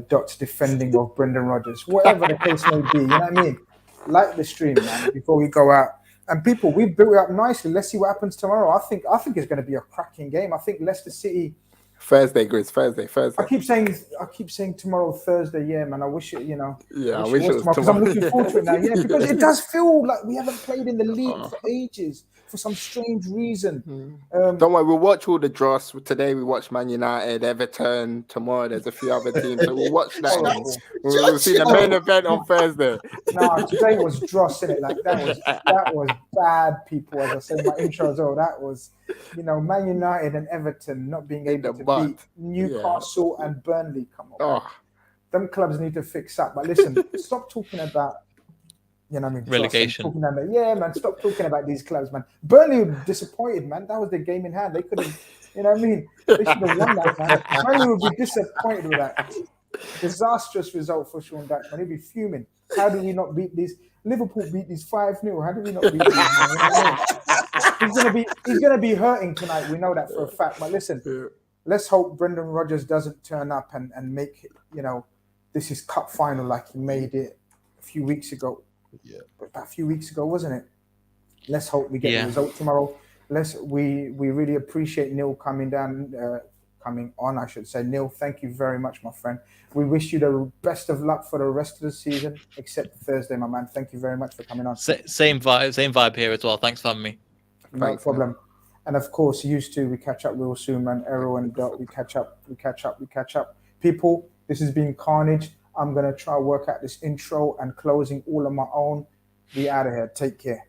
Dot's defending of Brendan Rodgers, whatever the case may be, you know what I mean? Like the stream, man, before we go out. And people, we've built it up nicely. Let's see what happens tomorrow. I think it's going to be a cracking game. I think Leicester City. Thursday, Grizz. Thursday. I keep saying tomorrow, Thursday. Yeah, man. I wish it. Yeah, I wish it was tomorrow because I'm looking forward to it now. Yeah, because it does feel like we haven't played in the league for ages for some strange reason. Don't worry, we'll watch all the draws. Today we watch Man United, Everton. Tomorrow there's a few other teams, so we'll watch that. We'll see the main event on Thursday. No, today was dross, innit? Like that was bad, people. As I said in my intro as well, that was, Man United and Everton not being able to beat Newcastle and Burnley. Come on, them clubs need to fix up. But listen, stop talking about. Relegation. Stop talking about these clubs, man. Burnley were disappointed, man. That was the game in hand. They could have, They should have won that, man. Burnley would be disappointed with that. Disastrous result for Sean Dyche, man. He'd be fuming. How do we not beat these? Liverpool beat these 5-0. How do we not beat these? He's gonna be hurting tonight. We know that for a fact. But listen, let's hope Brendan Rodgers doesn't turn up and make it, this is cup final like he made it a few weeks ago. Yeah, about a few weeks ago, wasn't it? Let's hope we get the result tomorrow. We really appreciate Neil coming on, I should say. Neil, thank you very much, my friend. We wish you the best of luck for the rest of the season, except Thursday, my man. Thank you very much for coming on. Same vibe here as well. Thanks for having me. No problem. Man. And of course, used to, we catch up real soon, man. Errol and Dot, we catch up. People, this has been Carnage. I'm going to try to work out this intro and closing all on my own. We out of here. Take care.